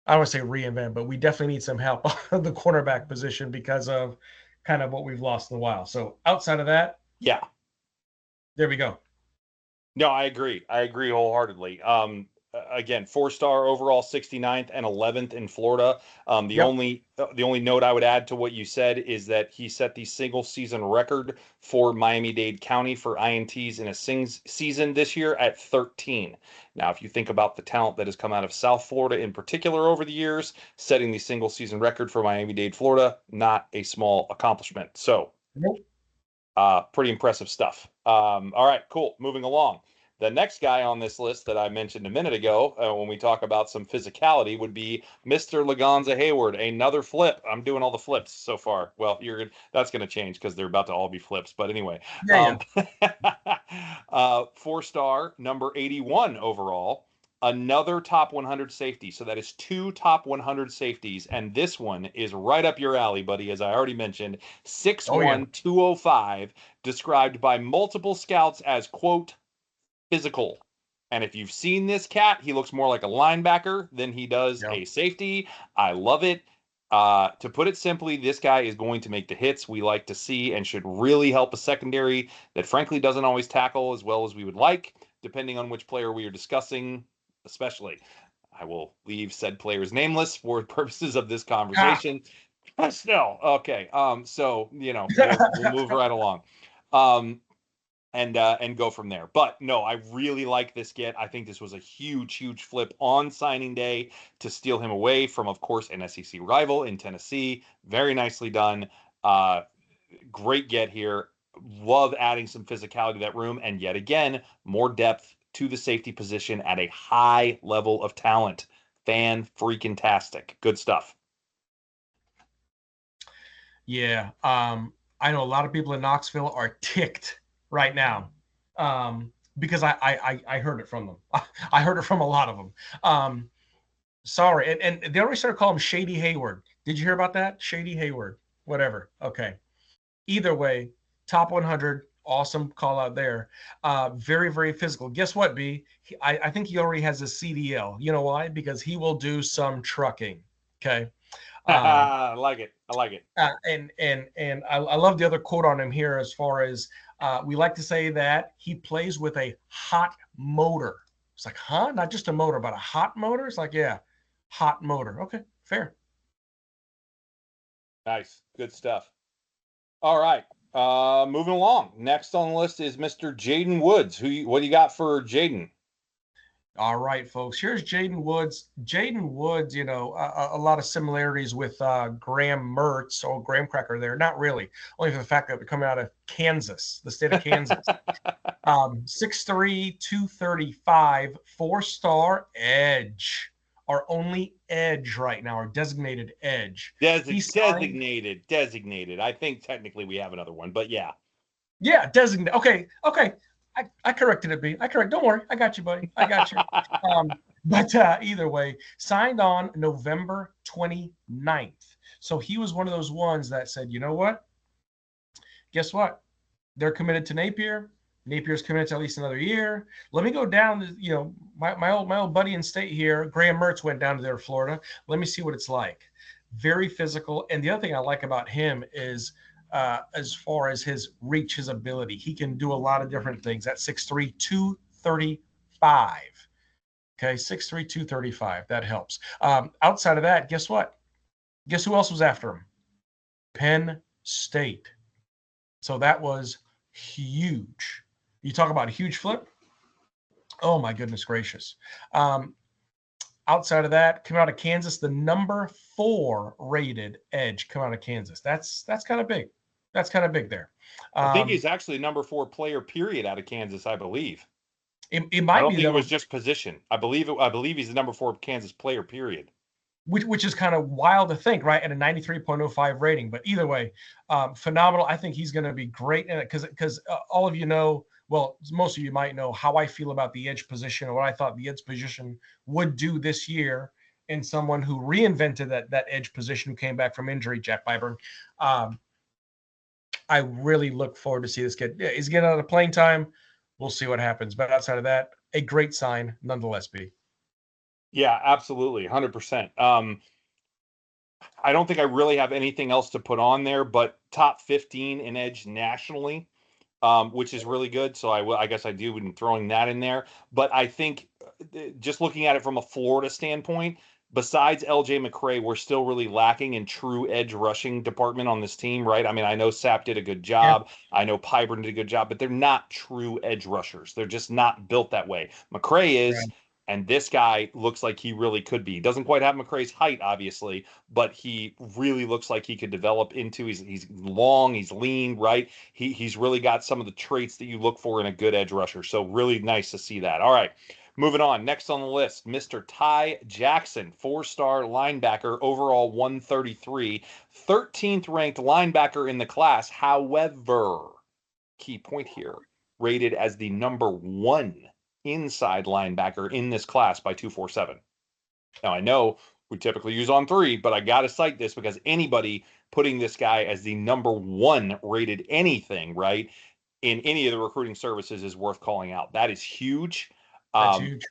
B: I don't want to say reinvent, but we definitely need some help on the cornerback position because of kind of what we've lost in a while. So outside of that,
A: yeah,
B: there we go.
A: No, I agree. I agree wholeheartedly. Again, 4-star overall, 69th and 11th in Florida. The only note I would add to what you said is that he set the single season record for Miami-Dade County for INTs in a season this year at 13. Now, if you think about the talent that has come out of South Florida in particular over the years, setting the single season record for Miami-Dade, Florida, not a small accomplishment. So, pretty impressive stuff. All right, cool. Moving along. The next guy on this list that I mentioned a minute ago, when we talk about some physicality, would be Mr. Lagonza Hayward. Another flip. I'm doing all the flips so far. Well, that's going to change because they're about to all be flips. But anyway,
B: Yeah,
A: 4-star, number 81 overall. Another top 100 safety. So that is 2 top 100 safeties. And this one is right up your alley, buddy, as I already mentioned. 6'1", 205, described by multiple scouts as, quote, physical. And if you've seen this cat, he looks more like a linebacker than he does a safety. I love it. To put it simply, this guy is going to make the hits we like to see and should really help a secondary that frankly doesn't always tackle as well as we would like, depending on which player we are discussing, especially. I will leave said players nameless for purposes of this conversation. Still, okay. So, we'll move right along. And go from there. But no, I really like this get. I think this was a huge flip on signing day to steal him away from, of course, an SEC rival in Tennessee. Very nicely done. Great get here. Love adding some physicality to that room. And yet again, more depth to the safety position at a high level of talent. Fan-freaking-tastic. Good stuff.
B: Yeah. I know a lot of people in Knoxville are ticked right now, because I heard it from them. I heard it from a lot of them. Sorry, and they already started calling him Shady Hayward. Did you hear about that? Shady Hayward, whatever. Okay. Either way, top 100, awesome call out there. Very physical. Guess what, B? I think he already has a CDL. You know why? Because he will do some trucking. Okay.
A: I like it.
B: And I love the other quote on him here as far as we like to say that he plays with a hot motor. It's like, huh? Not just a motor, but a hot motor? It's like, yeah, hot motor. Okay, fair.
A: Nice. Good stuff. All right. Moving along. Next on the list is Mr. Jaden Woods. What do you got for Jaden?
B: All right, folks. Here's Jaden Woods. Jaden Woods, a lot of similarities with Graham Mertz or Graham Cracker there. Not really, only for the fact that they're coming out of Kansas, the state of Kansas. 6'3", 235, 4-star edge. Our only edge right now, our designated edge.
A: Designated. I think technically we have another one, but yeah.
B: Yeah, designated. Okay. I corrected it, B. Don't worry. I got you, buddy. I got you. But either way, signed on November 29th. So he was one of those ones that said, you know what? Guess what? They're committed to Napier. Napier's committed to at least another year. Let me go down to, my old buddy in state here, Graham Mertz, went down to there, Florida. Let me see what it's like. Very physical. And the other thing I like about him is, as far as his reach, his ability, he can do a lot of different things at 6'3", 235. Okay, 6'3", 235. That helps. Outside of that, guess what? Guess who else was after him? Penn State. So that was huge. You talk about a huge flip. Oh my goodness gracious. Outside of that, coming out of Kansas, the number 4 rated edge come out of Kansas. That's kind of big. That's kind of big there.
A: I think he's actually number 4 player period out of Kansas, I believe.
B: It might
A: I don't
B: be
A: think it was just position. I believe he's the number 4 Kansas player period.
B: Which is kind of wild to think, right? At a 93.05 rating. But either way, phenomenal. I think he's going to be great in it because all of you know, well, most of you might know how I feel about the edge position or what I thought the edge position would do this year. And someone who reinvented that edge position, who came back from injury, Jack Byburn. I really look forward to see this kid. Yeah, he's getting out of playing time. We'll see what happens. But outside of that, a great sign nonetheless, B.
A: Yeah, absolutely. 100%. I don't think I really have anything else to put on there, but top 15 in edge nationally, which is really good. So I guess I do been throwing that in there. But I think just looking at it from a Florida standpoint, besides LJ McCray, we're still really lacking in true edge rushing department on this team, right? I mean, I know Sapp did a good job. Yeah. I know Pyburn did a good job, but they're not true edge rushers. They're just not built that way. McCray is. Right. And this guy looks like he really could be. He doesn't quite have McCray's height, obviously, but he really looks like he could develop into. He's long, he's lean, right? He's really got some of the traits that you look for in a good edge rusher. So really nice to see that. All right. Moving on, next on the list, Mr. Ty Jackson, 4-star linebacker, overall 133, 13th ranked linebacker in the class. However, key point here, rated as the number 1 inside linebacker in this class by 247. Now, I know we typically use on 3, but I got to cite this because anybody putting this guy as the number 1 rated anything, right, in any of the recruiting services is worth calling out. That is huge.
B: That's huge.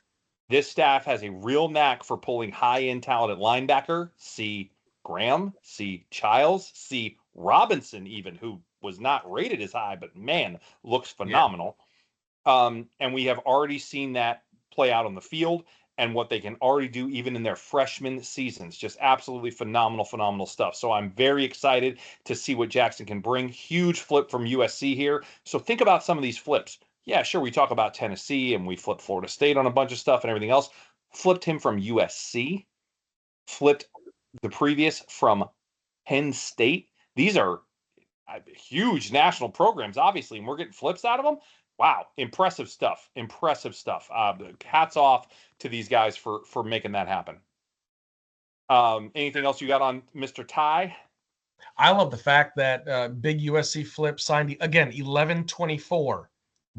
A: This staff has a real knack for pulling high-end talent at linebacker. See Graham, see Childs, see Robinson even, who was not rated as high, but man, looks phenomenal. Yeah. And we have already seen that play out on the field and what they can already do even in their freshman seasons. Just absolutely phenomenal stuff. So I'm very excited to see what Jackson can bring. Huge flip from USC here. So think about some of these flips. Yeah, sure, we talk about Tennessee and we flipped Florida State on a bunch of stuff and everything else. Flipped him from USC. Flipped the previous from Penn State. These are huge national programs, obviously, and we're getting flips out of them. Wow, impressive stuff. Hats off to these guys for making that happen. Anything else you got on Mr. Ty?
B: I love the fact that big USC flip signed, again, 11-24.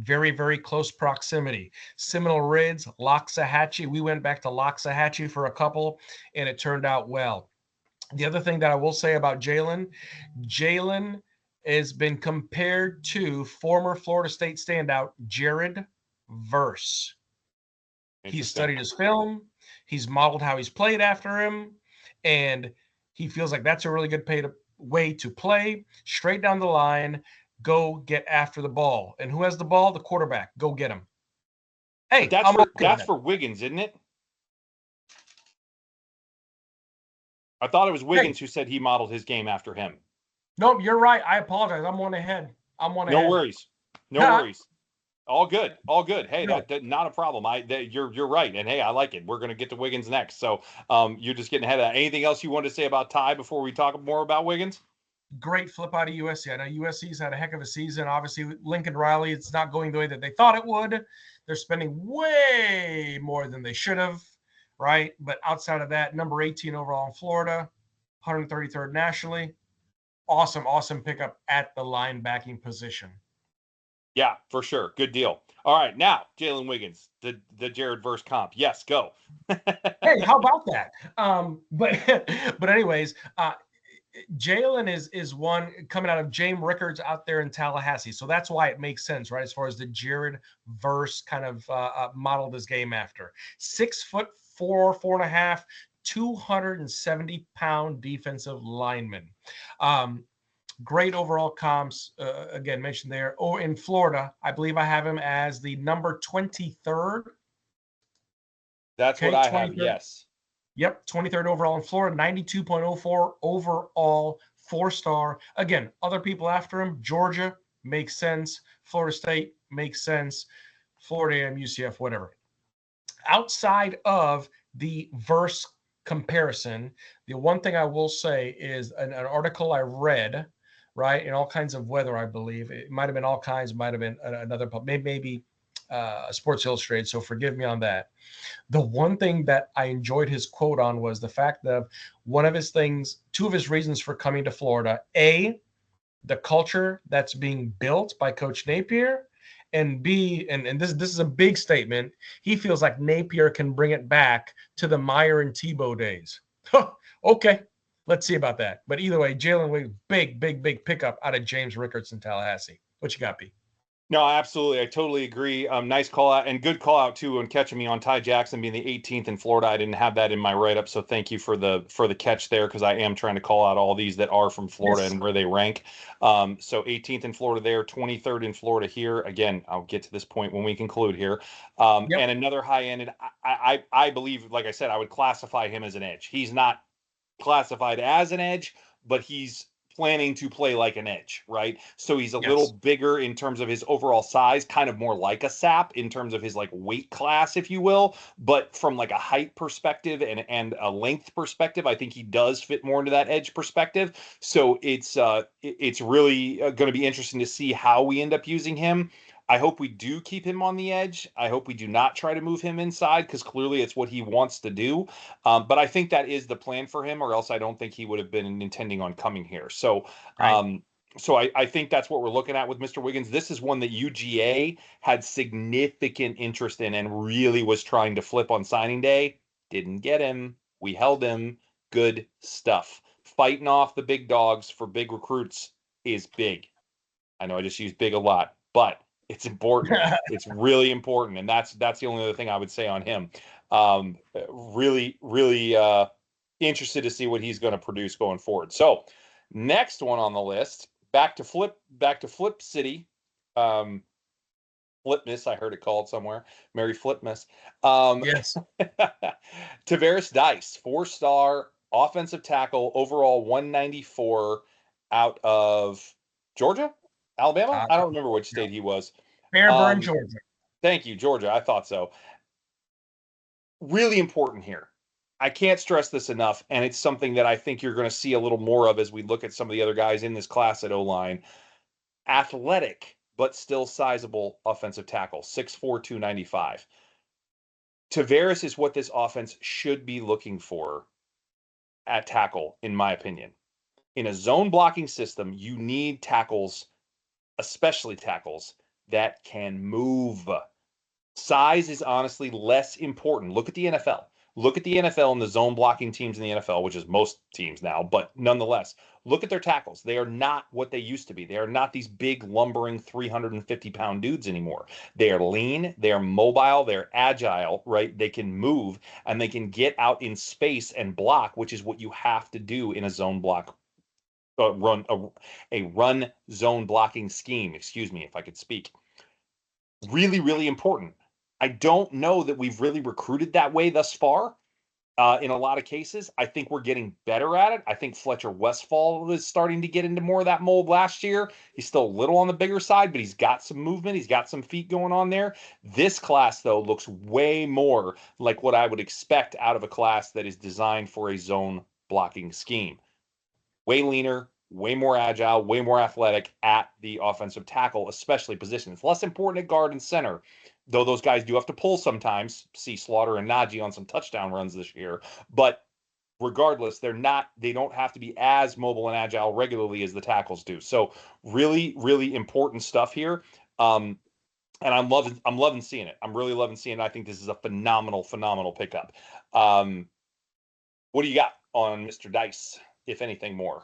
B: Very, very close proximity. Seminole Ridge, Loxahatchee. We went back to Loxahatchee for a couple, and it turned out well. The other thing that I will say about Jalen has been compared to former Florida State standout Jared Verse. He's studied his film. He's modeled how he's played after him, and he feels like that's a really good way to play. Straight down the line, go get after the ball. And who has the ball? The quarterback. Go get him. Hey,
A: that's for Wiggins, isn't it? I thought it was Wiggins who said he modeled his game after him.
B: Nope, you're right. I apologize. I'm one ahead.
A: No worries. No worries. All good. Hey, that not a problem. You're right. And hey, I like it. We're going to get to Wiggins next. So you're just getting ahead of that. Anything else you want to say about Ty before we talk more about Wiggins?
B: Great flip out of USC. I know USC's had a heck of a season. Obviously, Lincoln Riley, it's not going the way that they thought it would. They're spending way more than they should have, right? But outside of that, number 18 overall in Florida, 133rd nationally. Awesome pickup at the linebacking position.
A: Yeah, for sure. Good deal. All right, now Jalen Wiggins, the Jared Verse comp. Yes, go.
B: Hey, how about that? But anyways, Jalen is one coming out of James Rickards out there in Tallahassee. So that's why it makes sense, right? As far as the Jared Verse kind of modeled this game after. 6'4", 4.5", 270-pound defensive lineman. Great overall comps, again, mentioned there. Or in Florida, I believe I have him as the number 23rd.
A: That's what I have, yes.
B: Yep, 23rd overall in Florida, 92.04 overall, 4-star. Again, other people after him, Georgia makes sense. Florida State makes sense. Florida A&M, UCF, whatever. Outside of the verse comparison, the one thing I will say is an article I read, right, in All Kinds of Weather, I believe. It might have been All Kinds, might have been another, maybe Sports Illustrated, so forgive me on that. The one thing that I enjoyed his quote on was the fact that one of his things, two of his reasons for coming to Florida, A, the culture that's being built by Coach Napier, and B, and this is a big statement, he feels like Napier can bring it back to the Meyer and Tebow days. Okay, let's see about that. But either way, Jalen Wiggins, big pickup out of James Rickards in Tallahassee. What you got, B?
A: No, absolutely. I totally agree. Nice call out and good call out too on catching me on Ty Jackson being the 18th in Florida. I didn't have that in my write-up, so thank you for the catch there, because I am trying to call out all these that are from Florida and where they rank. So 18th in Florida there, 23rd in Florida here. Again, I'll get to this point when we conclude here. And another high-end, I believe, like I said, I would classify him as an edge. He's not classified as an edge, but he's planning to play like an edge, right? So he's a
B: Yes.
A: little bigger in terms of his overall size, kind of more like a sap in terms of his like weight class, if you will. But from like a height perspective and a length perspective, I think he does fit more into that edge perspective. So it's really going to be interesting to see how we end up using him. I hope we do keep him on the edge. I hope we do not try to move him inside because clearly it's what he wants to do. But I think that is the plan for him, or else I don't think he would have been intending on coming here. So,
B: Right.
A: I think that's what we're looking at with Mr. Wiggins. This is one that UGA had significant interest in and really was trying to flip on signing day. Didn't get him. We held him. Good stuff. Fighting off the big dogs for big recruits is big. I know I just use big a lot, but it's important. It's really important, and that's the only other thing I would say on him. Really interested to see what he's going to produce going forward. So, next one on the list, back to Flip City, Flipmas. I heard it called somewhere. Mary Flipmas.
B: Yes.
A: Tavares Dice, 4-star offensive tackle, overall 194, out of Georgia. Alabama? I don't remember which state he was.
B: Fairburn, Georgia.
A: Thank you, Georgia. I thought so. Really important here. I can't stress this enough, and it's something that I think you're going to see a little more of as we look at some of the other guys in this class at O-line. Athletic, but still sizable offensive tackle, 6'4", 295. Tavares is what this offense should be looking for at tackle, in my opinion. In a zone blocking system, you need tackles, especially tackles that can move. Size is honestly less important. Look at the NFL. Look at the NFL and the zone blocking teams in the NFL, which is most teams now, but nonetheless, look at their tackles. They are not what they used to be. They are not these big, lumbering 350-pound dudes anymore. They are lean, they are mobile, they're agile, right? They can move, and they can get out in space and block, which is what you have to do in a zone block a run zone blocking scheme. Excuse me, if I could speak. Really, really important. I don't know that we've really recruited that way thus far. In a lot of cases, I think we're getting better at it. I think Fletcher Westphal was starting to get into more of that mold last year. He's still a little on the bigger side, but he's got some movement. He's got some feet going on there. This class, though, looks way more like what I would expect out of a class that is designed for a zone blocking scheme. Way leaner, way more agile, way more athletic at the offensive tackle, especially position. It's less important at guard and center, though those guys do have to pull sometimes. See Slaughter and Najee on some touchdown runs this year. But regardless, they don't have to be as mobile and agile regularly as the tackles do. So really, really important stuff here. And I'm loving seeing it. I'm really loving seeing it. I think this is a phenomenal pickup. What do you got on Mr. Dice, if anything more?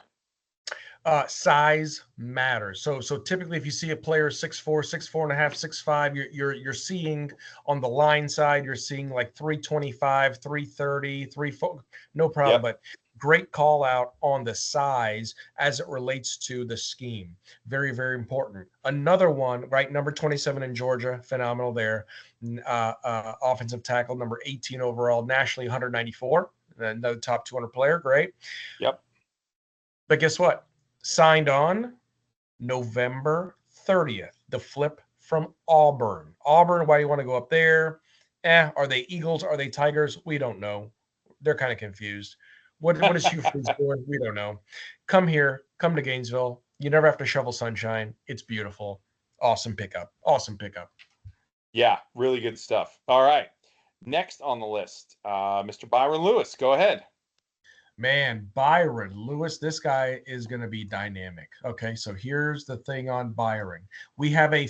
B: Size matters. So typically, if you see a player 6'4", 6'4 and a half, 6'5", you're seeing on the line side, you're seeing like 325, 330, 34, no problem. Yep. But great call out on the size as it relates to the scheme. Very, very important. Another one, right? Number 27 in Georgia, phenomenal there. Offensive tackle, number 18 overall, nationally 194. Another top 200 player, great.
A: Yep.
B: But guess what? Signed on November 30th. The flip from Auburn. Auburn, why do you want to go up there? Are they Eagles? Are they Tigers? We don't know. They're kind of confused. What is Hugh Freeze doing? We don't know. Come here. Come to Gainesville. You never have to shovel sunshine. It's beautiful. Awesome pickup. Awesome pickup.
A: Yeah, really good stuff. All right. Next on the list, Mr. Byron Lewis. Go ahead.
B: Man, Byron Lewis, this guy is going to be dynamic. Okay, so here's the thing on Byron. We have a,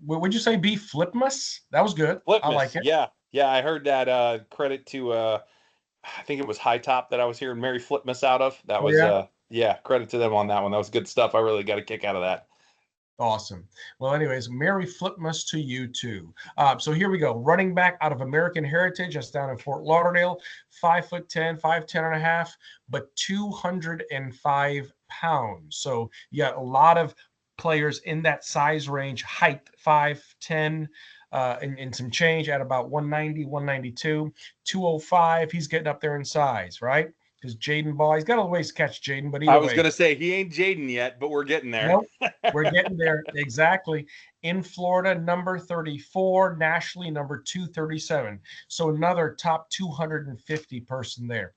B: would you say B, Flipmas? That was good.
A: Flipmas,
B: I like it.
A: Yeah, I heard that. Credit to, I think it was High Top that I was hearing Mary Flipmas out of. That was, credit to them on that one. That was good stuff. I really got a kick out of that.
B: Awesome. Well, anyways, Mary Flipmas to you too. So here we go. Running back out of American Heritage. That's down in Fort Lauderdale. 5'10", 5'10 and a half, but 205 pounds. So you got a lot of players in that size range. Height 5'10", and some change at about 190, 192, 205. He's getting up there in size, right? because Jaden Ball, he's got a ways to catch Jaden, but
A: I
B: either
A: was
B: way.
A: going to say he ain't Jaden yet, but we're getting there.
B: Nope, we're getting there. Exactly. In Florida, number 34, nationally, number 237. So another top 250 person there.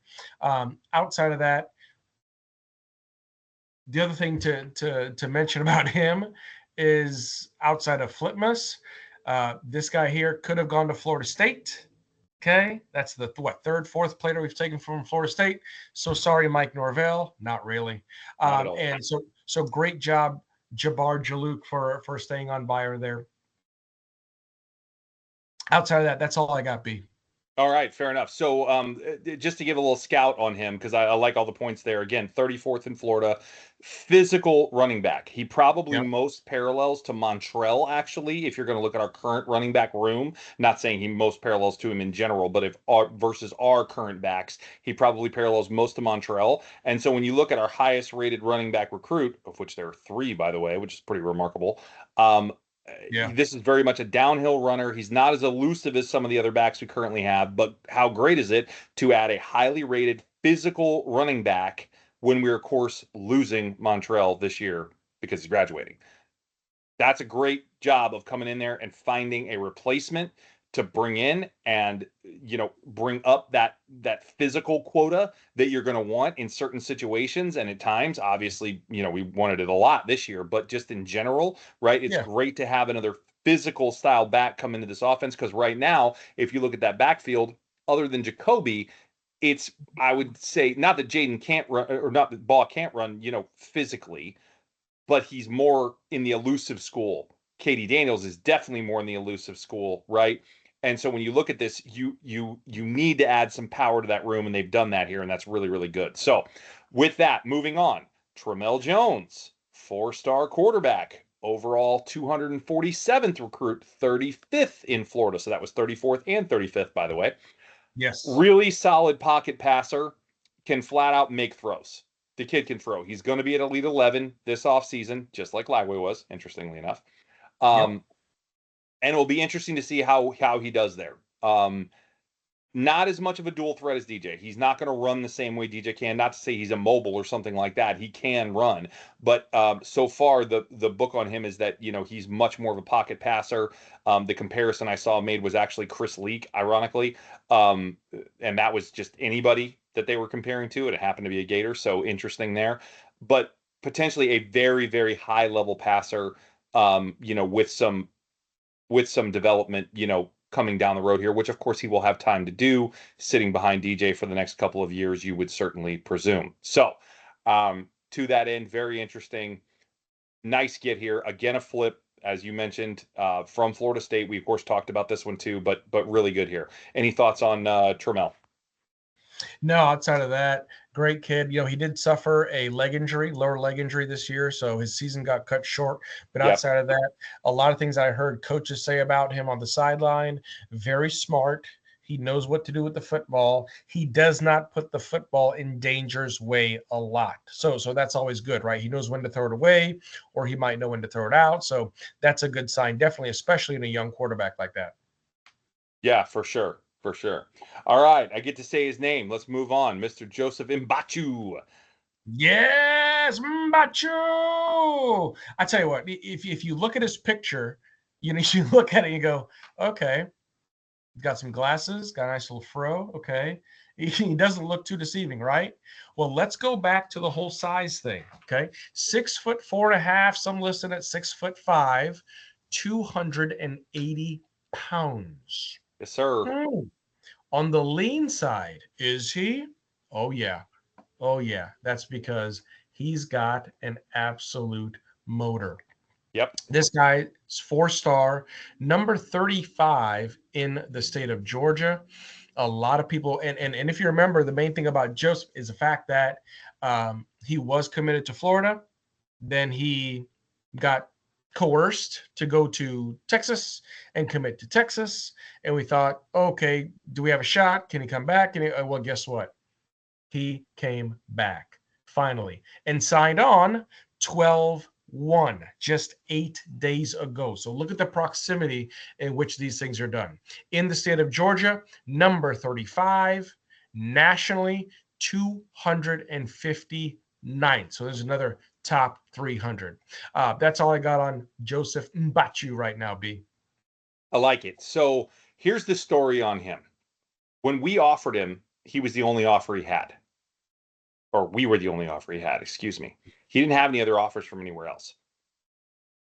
B: Outside of that, the other thing to mention about him is outside of Flipmus, this guy here could have gone to Florida State. Okay, that's the third, fourth player we've taken from Florida State. So sorry, Mike Norvell, not really.
A: Not at all.
B: And so great job, Jabbar Jaluk, for staying on Bayer there. Outside of that, that's all I got, B.
A: All right, fair enough. So just to give a little scout on him, because I like all the points there. Again, 34th in Florida, physical running back. He probably most parallels to Montrell, actually, if you're going to look at our current running back room. Not saying he most parallels to him in general, but if versus our current backs, he probably parallels most to Montrell. And so when you look at our highest rated running back recruit, of which there are 3, by the way, which is pretty remarkable, this is very much a downhill runner. He's not as elusive as some of the other backs we currently have, but how great is it to add a highly rated physical running back when we're, of course, losing Montrell this year because he's graduating? That's a great job of coming in there and finding a replacement to bring in and, bring up that physical quota that you're going to want in certain situations. And at times, obviously, we wanted it a lot this year, but just in general, right? It's great to have another physical style back come into this offense. Because right now, if you look at that backfield, other than Jacoby, it's, I would say, not that Jaden can't run, or not that Ball can't run, physically, but he's more in the elusive school. Katie Daniels is definitely more in the elusive school, right? And so when you look at this, you need to add some power to that room, and they've done that here, and that's really, really good. So with that, moving on, Tramel Jones, 4-star quarterback, overall 247th recruit, 35th in Florida. So that was 34th and 35th, by the way.
B: Yes.
A: Really solid pocket passer, can flat out make throws. The kid can throw. He's going to be at Elite 11 this offseason, just like Lagway was, interestingly enough. And it will be interesting to see how he does there. Not as much of a dual threat as DJ. He's not going to run the same way DJ can. Not to say he's immobile or something like that. He can run. But so far, the book on him is that, he's much more of a pocket passer. The comparison I saw made was actually Chris Leak, ironically. And that was just anybody that they were comparing to. It happened to be a Gator, so interesting there. But potentially a very, very high-level passer, with some development, coming down the road here, which of course he will have time to do, sitting behind DJ for the next couple of years, you would certainly presume. So to that end, very interesting. Nice get here. Again, a flip, as you mentioned, from Florida State. We of course talked about this one too, but really good here. Any thoughts on Tramel?
B: No, outside of that, great kid. He did suffer a lower leg injury this year, so his season got cut short. But outside of that, a lot of things I heard coaches say about him on the sideline, very smart. He knows what to do with the football. He does not put the football in danger's way a lot. So that's always good, right? He knows when to throw it away, or he might know when to throw it out. So that's a good sign, definitely, especially in a young quarterback like that.
A: Yeah, for sure. For sure. All right. I get to say his name. Let's move on. Mr. Joseph Mbachu.
B: Yes, Mbachu. I tell you what, if you look at his picture, you look at it and you go, okay, got some glasses, got a nice little fro. Okay. He doesn't look too deceiving, right? Well, let's go back to the whole size thing. Okay. 6'4.5", some listed at 6'5", 280 pounds.
A: Yes, sir.
B: On the lean side, is he? Oh, yeah. Oh, yeah. That's because he's got an absolute motor.
A: Yep.
B: This guy is 4-star, number 35 in the state of Georgia. A lot of people, and if you remember, the main thing about Joseph is the fact that he was committed to Florida. Then he got coerced to go to Texas and commit to Texas. And we thought, okay, do we have a shot? Can he come back? And well, guess what? He came back finally and signed on 12-1 just 8 days ago. So look at the proximity in which these things are done. In the state of Georgia, number 35, nationally, 259th. So there's another top 300. That's all I got on Joseph Mbachu right now, B.
A: I like it. So here's the story on him. When we offered him, he was the only offer he had. Or we were the only offer he had, excuse me. He didn't have any other offers from anywhere else.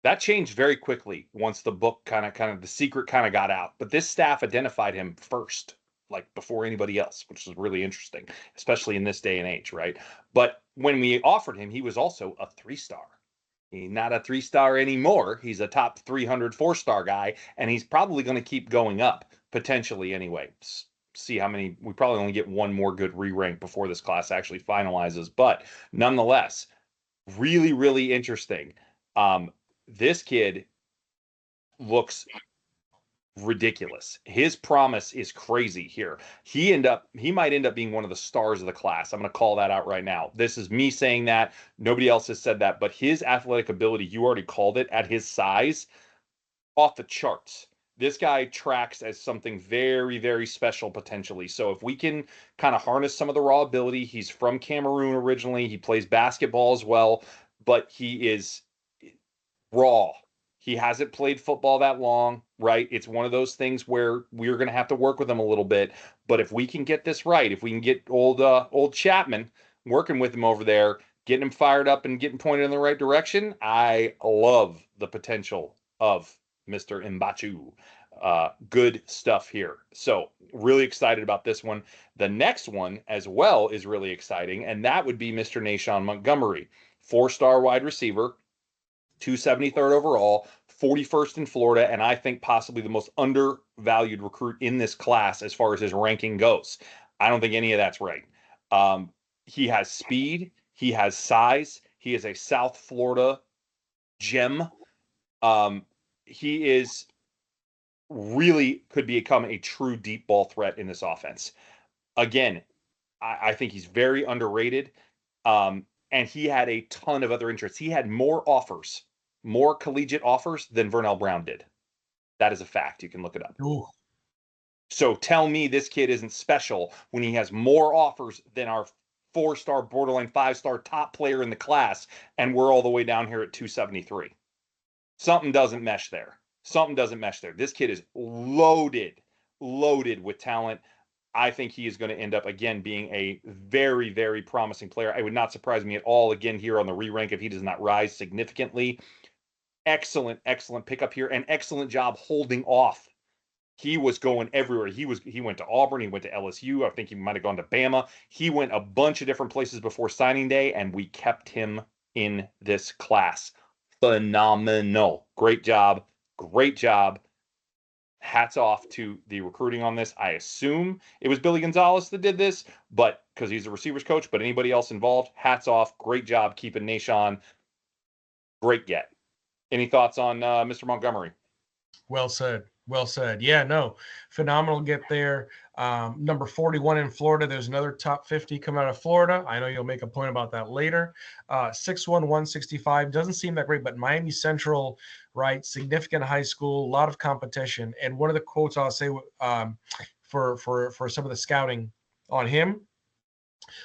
A: That changed very quickly once the book kind of the secret kind of got out. But this staff identified him first, like before anybody else, which is really interesting, especially in this day and age, right? But when we offered him, he was also a 3-star. He's not a 3-star anymore. He's a top 300 4-star guy, and he's probably going to keep going up potentially anyway. See how many, we probably only get one more good re-rank before this class actually finalizes, but nonetheless, really, really interesting. This kid looks ridiculous. His promise is crazy here. He might end up being one of the stars of the class. I'm going to call that out right now. This is me saying that. Nobody else has said that, but his athletic ability, you already called it, at his size, off the charts. This guy tracks as something very, very special potentially. So if we can kind of harness some of the raw ability, he's from Cameroon originally. He plays basketball as well, but he is raw. He hasn't played football that long, right? It's one of those things where we're going to have to work with him a little bit. But if we can get this right, if we can get old Chapman working with him over there, getting him fired up and getting pointed in the right direction, I love the potential of Mr. Mbachu. Good stuff here. So really excited about this one. The next one as well is really exciting, and that would be Mr. Nashawn Montgomery, 4-star wide receiver, 273rd overall, 41st in Florida, and I think possibly the most undervalued recruit in this class as far as his ranking goes. I don't think any of that's right. He has speed. He has size. He is a South Florida gem. He is really could become a true deep ball threat in this offense. Again, I think he's very underrated. And he had a ton of other interests. He had more offers, more collegiate offers than Vernell Brown did. That is a fact. You can look it up.
B: Ooh.
A: So tell me this kid isn't special when he has more offers than our 4-star, borderline 5-star top player in the class, and we're all the way down here at 273. Something doesn't mesh there. Something doesn't mesh there. This kid is loaded with talent. I think he is going to end up, again, being a very, very promising player. It would not surprise me at all, again, here on the re-rank if he does not rise significantly. Excellent pickup here, and excellent job holding off. He was going everywhere. He went to Auburn. He went to LSU. I think he might have gone to Bama. He went a bunch of different places before signing day, and we kept him in this class. Phenomenal. Great job. Hats off to the recruiting on this. I assume it was Billy Gonzalez that did this, but because he's a receivers coach, but anybody else involved, hats off. Great job keeping Nashawn. Great get. Any thoughts on Mr. Montgomery?
B: Well said. Yeah, no, phenomenal get there. Number 41 in Florida. There's another top 50 coming out of Florida. I know you'll make a point about that later. 6'1", 165. Doesn't seem that great, but Miami Central, right? Significant high school, a lot of competition. And one of the quotes I'll say for some of the scouting on him,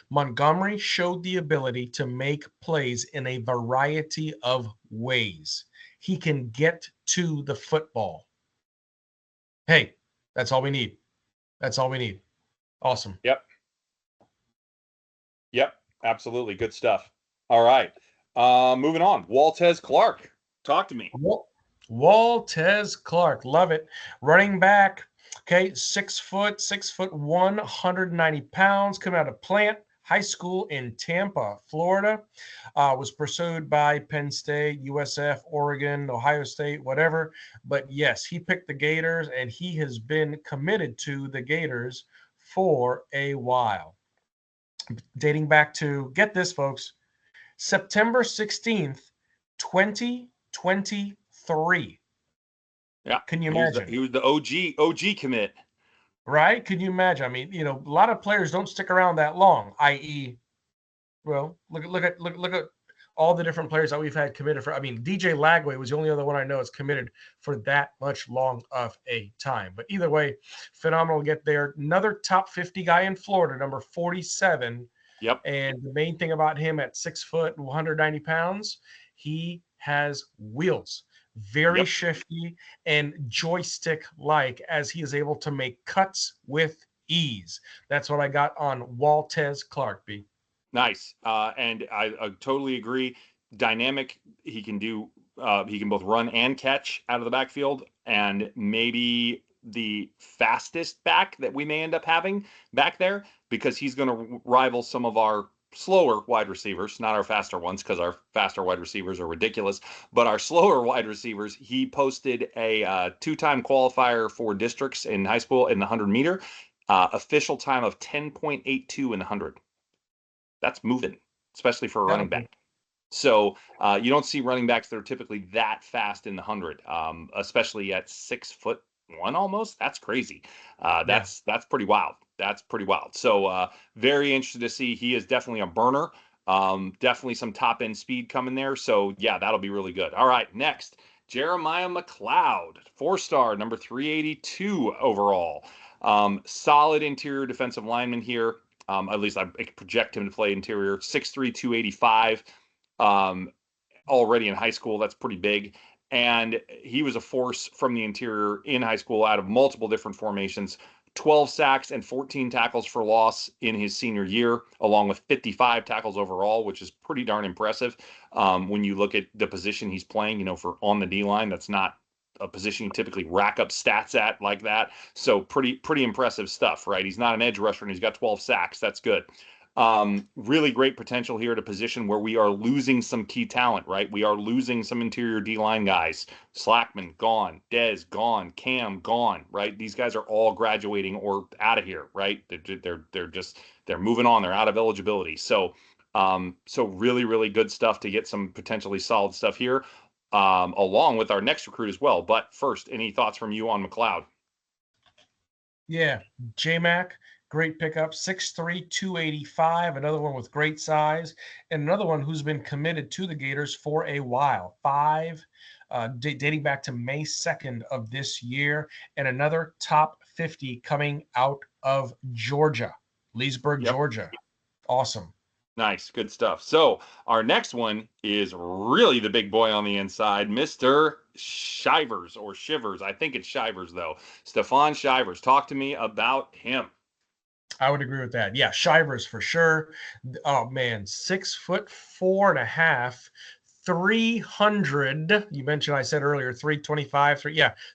B: Montgomery showed the ability to make plays in a variety of ways. He can get to the football. Hey, that's all we need. Awesome.
A: Yep. Absolutely. Good stuff. All right. Moving on. Waltez Clark. Talk to me.
B: Waltez Clark. Love it. Running back. Okay. 6 foot 1, 190 pounds, coming out of Plant High School in Tampa, Florida. Was pursued by Penn State, USF, Oregon, Ohio State, whatever. But yes, he picked the Gators, and he has been committed to the Gators for a while. Dating back to, get this, folks, September 16th, 2023.
A: Yeah.
B: Can you imagine?
A: He was the OG commit.
B: Right? Can you imagine? I mean, a lot of players don't stick around that long, i.e., well, look at all the different players that we've had committed for. I mean, DJ Lagway was the only other one I know is committed for that much long of a time. But either way, phenomenal get there. Another top 50 guy in Florida, number 47,
A: Yep.
B: And the main thing about him at 6 foot, 190 pounds, he has wheels. Very
A: Yep.
B: shifty and joystick like, as he is able to make cuts with ease. That's what I got on Waltez Clark, B.
A: Nice. And I totally agree. Dynamic. He can do. He can both run and catch out of the backfield, and maybe the fastest back that we may end up having back there, because he's going to rival some of our slower wide receivers, not our faster ones, because our faster wide receivers are ridiculous, but our slower wide receivers. He posted a two-time qualifier for districts in high school in the 100-meter, official time of 10.82 in the 100. That's moving, especially for a running
B: Okay.
A: back. So you don't see running backs that are typically that fast in the 100, especially at 6'1" almost. That's crazy.
B: Yeah.
A: That's pretty wild. That's pretty wild. So very interested to see. He is definitely a burner. Definitely some top end speed coming there. So yeah, that'll be really good. All right, next, Jeremiah McLeod, 4-star, number 382 overall. Solid interior defensive lineman here. At least I project him to play interior. 6'3", 285. Already in high school, that's pretty big. And he was a force from the interior in high school out of multiple different formations. 12 sacks and 14 tackles for loss in his senior year, along with 55 tackles overall, which is pretty darn impressive. When you look at the position he's playing, for on the D line, that's not a position you typically rack up stats at like that. So pretty impressive stuff, right? He's not an edge rusher and he's got 12 sacks. That's good. Really great potential here at a position where we are losing some key talent, right? We are losing some interior D-line guys. Slackman gone, Dez gone, Cam gone, right? These guys are all graduating or out of here, right? They're moving on. They're out of eligibility. So really good stuff to get some potentially solid stuff here, along with our next recruit as well. But first, any thoughts from you on McLeod?
B: Yeah. J-Mac, great pickup. 6'3", 285. Another one with great size. And another one who's been committed to the Gators for a while. Dating back to May 2nd of this year. And another top 50 coming out of Georgia, Leesburg,
A: Yep.
B: Georgia. Awesome.
A: Nice, good stuff. So our next one is really the big boy on the inside, Mr. Shivers or Shivers. I think it's Shivers though. Stefan Shivers. Talk to me about him.
B: I would agree with that. Yeah, Shivers for sure. Oh man, 6'4.5", 300. You mentioned, I said earlier, 325,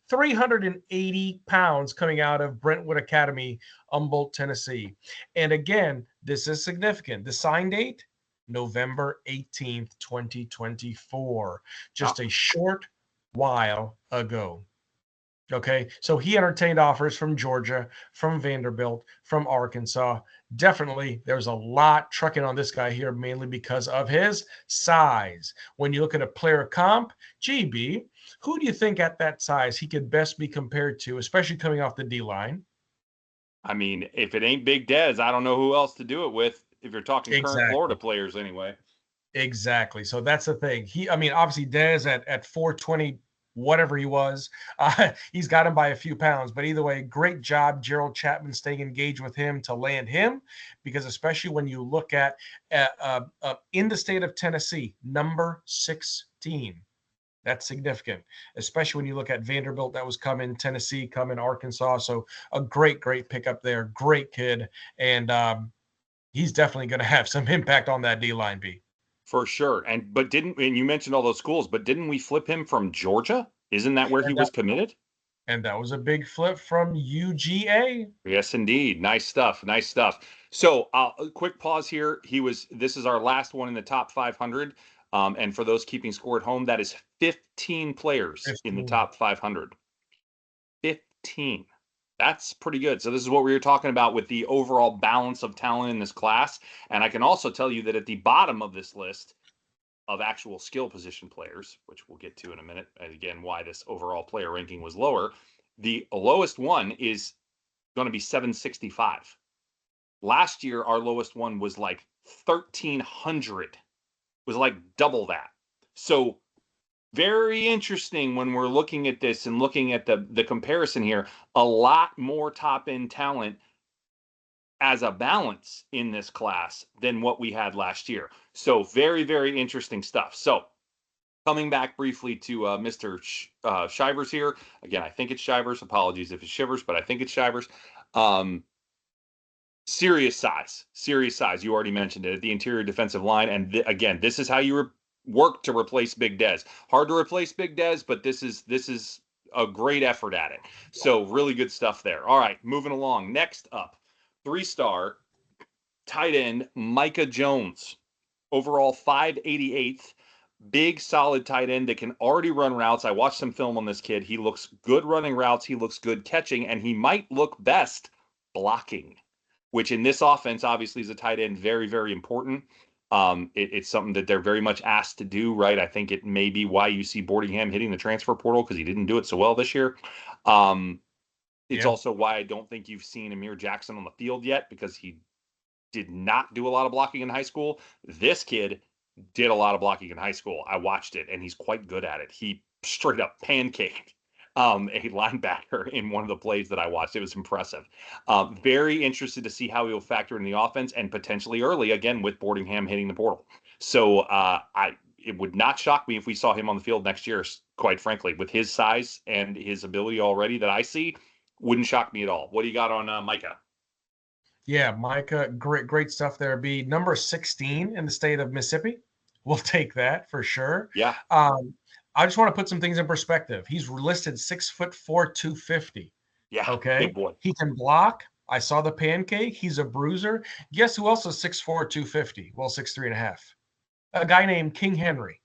B: 380 pounds, coming out of Brentwood Academy, Humboldt, Tennessee. And again, this is significant. The sign date, November 18th, 2024. Just
A: Ah,
B: a short while ago. Okay, so he entertained offers from Georgia, from Vanderbilt, from Arkansas. Definitely, there's a lot trucking on this guy here, mainly because of his size. When you look at a player comp, GB, who do you think at that size he could best be compared to, especially coming off the D line?
A: I mean, if it ain't Big Dez, I don't know who else to do it with. If you're talking current Florida
B: Exactly.
A: players, anyway.
B: Exactly. So that's the thing. Obviously, Dez at 420, whatever he was, he's got him by a few pounds. But either way, great job, Gerald Chapman, staying engaged with him to land him, because especially when you look at in the state of Tennessee, number 16. That's significant, especially when you look at Vanderbilt that was coming, Tennessee coming, Arkansas. So a great pickup there. Great kid. And he's definitely going to have some impact on that D line, B.
A: For sure. But you mentioned all those schools, but didn't we flip him from Georgia? Isn't that where he
B: And
A: was committed?
B: that was a big flip from UGA.
A: Yes, indeed. Nice stuff. Nice stuff. So, a quick pause here. This is our last one in the top 500. And for those keeping score at home, that is 15 players in the
B: 15.
A: top 500. 15. That's pretty good. So this is what we were talking about with the overall balance of talent in this class. And I can also tell you that at the bottom of this list of actual skill position players, which we'll get to in a minute, and again, why this overall player ranking was lower, the lowest one is going to be 765. Last year, our lowest one was like 1,300, was like double that. So very interesting when we're looking at this and looking at the comparison here. A lot more top end talent as a balance in this class than what we had last year. So very, very interesting stuff. So coming back briefly to Mr. Shivers here. Again, I think it's Shivers. Apologies if it's Shivers, but I think it's Shivers. Serious size. You already mentioned it at the interior defensive line. And again, this is how you work to replace Big Dez. Hard to replace Big Dez, but this is a great effort at it. So really good stuff there. All right, moving along. Next up, 3-star tight end Micah Jones. Overall 588th. Big, solid tight end that can already run routes. I watched some film on this kid. He looks good running routes. He looks good catching, and he might look best blocking, which in this offense, obviously, is a tight end very, very important. It's something that they're very much asked to do, right? I think it may be why you see Boardingham hitting the transfer portal, because he didn't do it so well this year. It's also why I don't think you've seen Amir Jackson on the field yet, because he did not do a lot of blocking in high school. This kid did a lot of blocking in high school. I watched it, and he's quite good at it. He straight up pancaked a linebacker in one of the plays that I watched. It was impressive. Very interested to see how he will factor in the offense, and potentially early, again, with Boardingham hitting the portal. So it would not shock me if we saw him on the field next year, quite frankly. With his size and his ability already that I see, wouldn't shock me at all. What do you got on Micah?
B: Yeah, Micah, great stuff there. Be number 16 in the state of Mississippi. We'll take that for sure.
A: Yeah.
B: I just want to put some things in perspective. He's listed 6'4", 250.
A: Yeah.
B: Okay.
A: Big boy.
B: He can block. I saw the pancake. He's a bruiser. Guess who else is 6'4", 250? Well, 6'3.5". A guy named King Henry.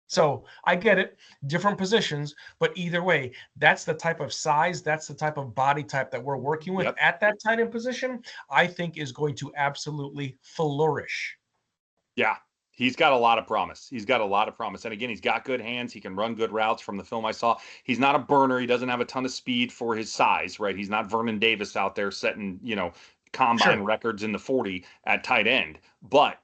B: So I get it, different positions, but either way, that's the type of size, that's the type of body type that we're working with at that tight end position, I think is going to absolutely flourish.
A: Yeah, he's got a lot of promise. And again, he's got good hands. He can run good routes from the film I saw. He's not a burner. He doesn't have a ton of speed for his size, right? He's not Vernon Davis out there setting, combine records in the 40 at tight end. But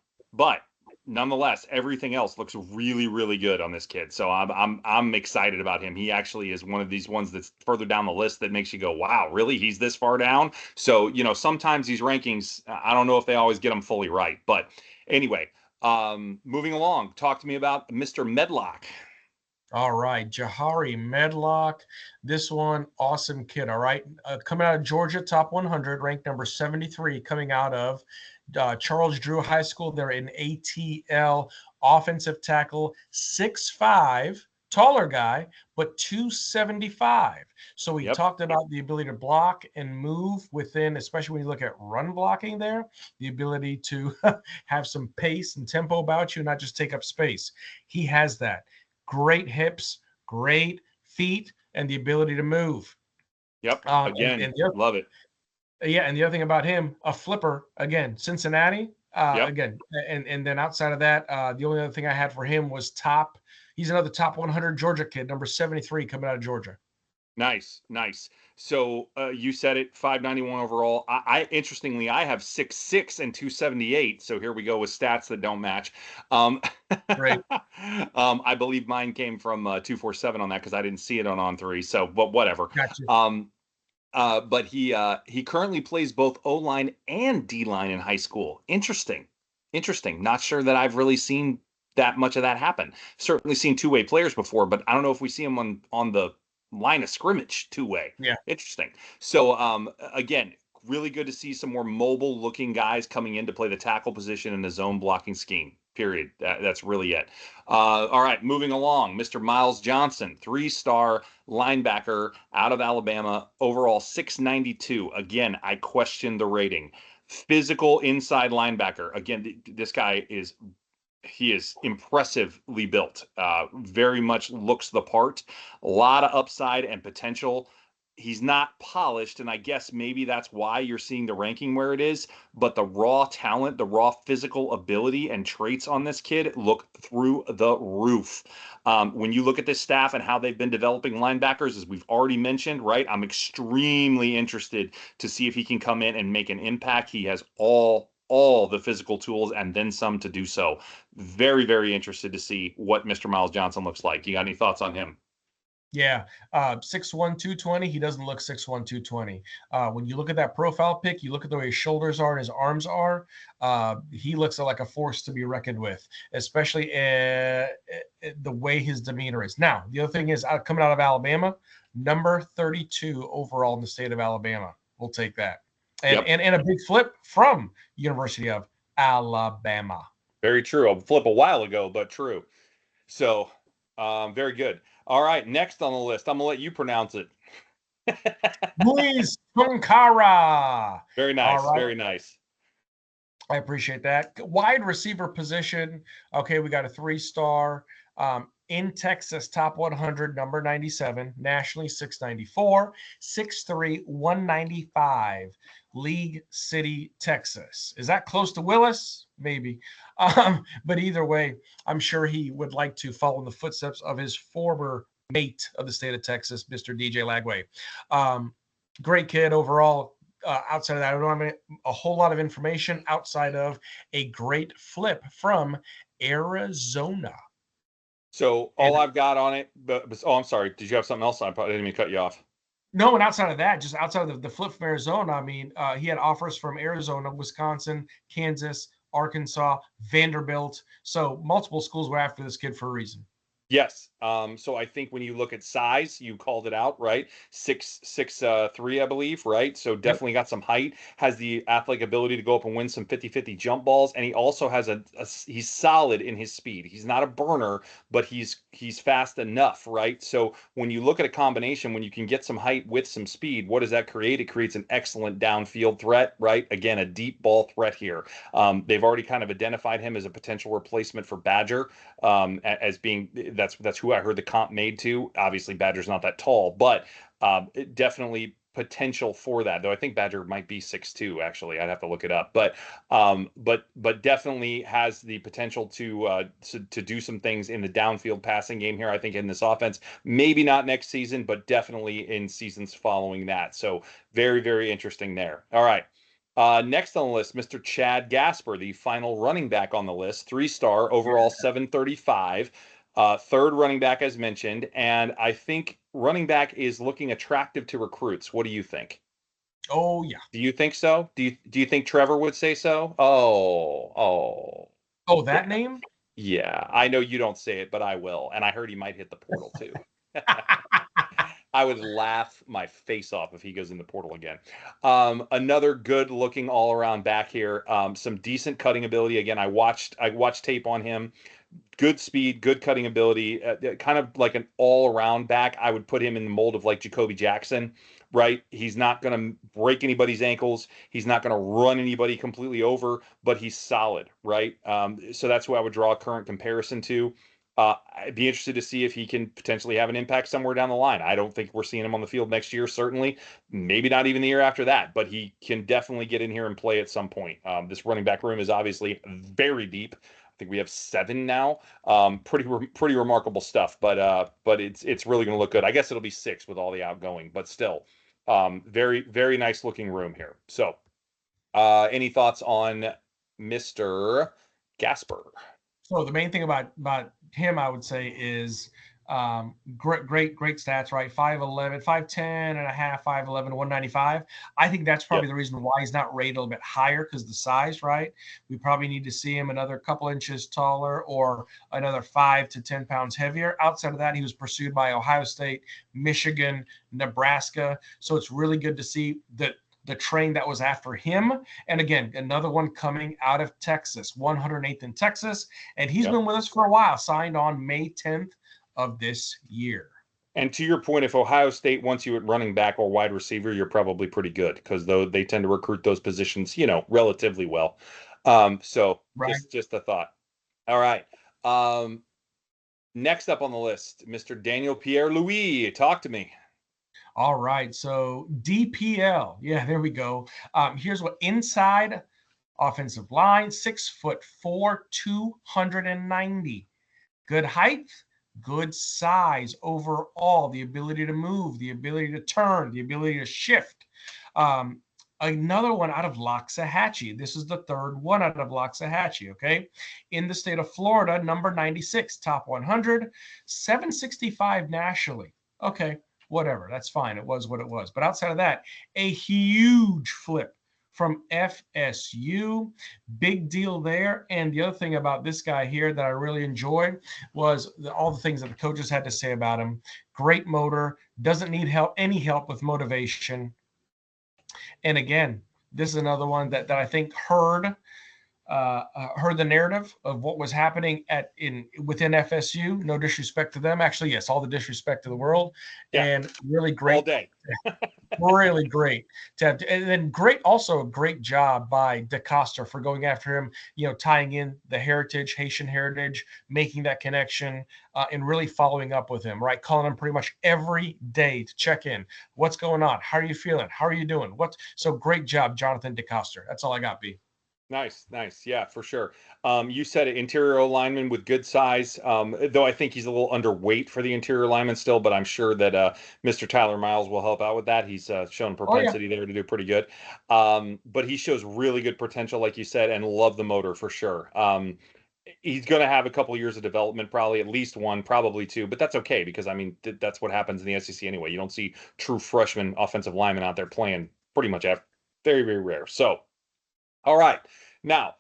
A: nonetheless, everything else looks really, really good on this kid. So I'm excited about him. He actually is one of these ones that's further down the list that makes you go, wow, really? He's this far down? So, sometimes these rankings, I don't know if they always get them fully right. But anyway, moving along, talk to me about Mr. Medlock.
B: All right, Jahari Medlock. This one, awesome kid. All right, coming out of Georgia, top 100, ranked number 73, coming out of Charles Drew High School. They're in ATL, offensive tackle, 6'5", taller guy, but 275. So we talked about the ability to block and move within, especially when you look at run blocking there, the ability to have some pace and tempo about you, not just take up space. He has that. Great hips, great feet, and the ability to move.
A: Yep. Again, love it.
B: Yeah, and the other thing about him, a flipper, again, Cincinnati, again, and then outside of that, the only other thing I had for him was he's another top 100 Georgia kid, number 73, coming out of Georgia.
A: Nice. So you said it, 591 overall. I interestingly, I have 6'6" and 278. So here we go with stats that don't match.
B: Great.
A: I believe mine came from 247 on that because I didn't see it on On3. So, but whatever.
B: Gotcha.
A: But he currently plays both O-line and D-line in high school. Interesting. Not sure that I've really seen that much of that happen. Certainly seen two-way players before, but I don't know if we see him on the line of scrimmage two-way.
B: Yeah.
A: Interesting. So again, really good to see some more mobile-looking guys coming in to play the tackle position in the zone blocking scheme. Period. That's really it. All right, moving along. Mr. Miles Johnson, 3-star linebacker out of Alabama, overall 692. Again, I question the rating. Physical inside linebacker. Again, this guy is impressively built. Very much looks the part. A lot of upside and potential. He's not polished, and I guess maybe that's why you're seeing the ranking where it is, but the raw talent, the raw physical ability and traits on this kid look through the roof. When you look at this staff and how they've been developing linebackers, as we've already mentioned, right, I'm extremely interested to see if he can come in and make an impact. He has all the physical tools and then some to do so. Very, very interested to see what Mr. Miles Johnson looks like. You got any thoughts on him?
B: Yeah, 6'1", 220. He doesn't look 6'1", 220. When you look at that profile pic, you look at the way his shoulders are and his arms are. He looks like a force to be reckoned with, especially the way his demeanor is. Now, the other thing is coming out of Alabama, number 32 overall in the state of Alabama. We'll take that, and
A: Yep.
B: and a big flip from University of Alabama.
A: Very true. I'll flip a while ago, but true. So, very good. All right, next on the list, I'm gonna let you pronounce it.
B: Luis Tunkara.
A: Very
B: All
A: nice.
B: right.
A: Very nice.
B: I appreciate that. Wide receiver position. Okay, we got a 3-star. In Texas, top 100, number 97, nationally 694, 6'3", 195, League City, Texas. Is that close to Willis? Maybe. But either way, I'm sure he would like to follow in the footsteps of his former mate of the state of Texas, Mr. DJ Lagway. Great kid overall. Outside of that, I don't have a whole lot of information outside of a great flip from Arizona.
A: So all I've got on it, but I'm sorry. Did you have something else? I didn't mean to cut you off.
B: No, and outside of that, just outside of the flip from Arizona, I mean, he had offers from Arizona, Wisconsin, Kansas, Arkansas, Vanderbilt. So multiple schools were after this kid for a reason.
A: Yes. So I think when you look at size, you called it out, right? 6'3", I believe, right? So definitely got some height, has the athletic ability to go up and win some 50-50 jump balls. And he also has he's solid in his speed. He's not a burner, but he's fast enough, right? So when you look at a combination, when you can get some height with some speed, what does that create? It creates an excellent downfield threat, right? Again, a deep ball threat here. They've already kind of identified him as a potential replacement for Badger, as being that's who I heard the comp made to. Obviously, Badger's not that tall, but definitely potential for that. Though I think Badger might be 6'2". Actually, I'd have to look it up, but definitely has the potential to do some things in the downfield passing game here. I think in this offense, maybe not next season, but definitely in seasons following that. So very, very interesting there. All right. Next on the list, Mr. Chad Gasper, the final running back on the list, 3-star, overall 735, third running back as mentioned, and I think running back is looking attractive to recruits. What do you think?
B: Oh yeah.
A: Do you think so? Do you think Trevor would say so?
B: Oh, that name?
A: Yeah, I know you don't say it, but I will, and I heard he might hit the portal too. I would laugh my face off if he goes in the portal again. Another good looking all around back here. Some decent cutting ability. Again, I watched tape on him. Good speed, good cutting ability, kind of like an all around back. I would put him in the mold of like Jacoby Jackson, right? He's not going to break anybody's ankles. He's not going to run anybody completely over, but he's solid, right? So that's who I would draw a current comparison to. I'd be interested to see if he can potentially have an impact somewhere down the line. I don't think we're seeing him on the field next year, certainly. Maybe not even the year after that, but he can definitely get in here and play at some point. This running back room is obviously very deep. I think we have 7 now. Pretty remarkable stuff, but it's really going to look good. I guess it'll be 6 with all the outgoing, but still, very, very nice looking room here. So, any thoughts on Mr. Gasper?
B: So the main thing about him, I would say, is great stats, right? 5'11", 5'10 and a half, 5'11", 195. I think that's probably the reason why he's not rated a little bit higher, because the size, right? We probably need to see him another couple inches taller or another 5 to 10 pounds heavier. Outside of that, he was pursued by Ohio State, Michigan, Nebraska. So it's really good to see that the train that was after him. And again, another one coming out of Texas, 108th in Texas. And he's been with us for a while, signed on May 10th of this year.
A: And to your point, if Ohio State wants you at running back or wide receiver, you're probably pretty good, because though they tend to recruit those positions, relatively well. So
B: right.
A: just a thought. All right. Next up on the list, Mr. Daniel Pierre-Louis. Talk to me.
B: All right. So DPL. Yeah, there we go. Here's what inside offensive line, 6'4", 290. Good height, good size overall, the ability to move, the ability to turn, the ability to shift. Another one out of Loxahatchee. This is the third one out of Loxahatchee, okay? In the state of Florida, number 96, top 100, 765 nationally. Okay, whatever. That's fine. It was what it was. But outside of that, a huge flip from FSU. Big deal there. And the other thing about this guy here that I really enjoyed was all the things that the coaches had to say about him. Great motor, doesn't need any help with motivation. And again, this is another one that I think heard the narrative of what was happening within FSU. No disrespect to them. Actually, yes, all the disrespect to the world.
A: Yeah.
B: And really great.
A: All day.
B: Really great to have. And then also a great job by DeCosta for going after him, tying in the Haitian heritage, making that connection, and really following up with him, right? Calling him pretty much every day to check in. What's going on? How are you feeling? How are you doing? So great job, Jonathan DeCosta. That's all I got, B.
A: Nice. Yeah, for sure. You said it, interior lineman with good size, though I think he's a little underweight for the interior lineman still, but I'm sure that Mr. Tyler Miles will help out with that. He's shown propensity there to do pretty good. But he shows really good potential, like you said, and love the motor for sure. He's going to have a couple years of development, probably at least one, probably two, but that's okay because, I mean, that's what happens in the SEC anyway. You don't see true freshman offensive linemen out there playing pretty much very, very rare. So, all right. Now,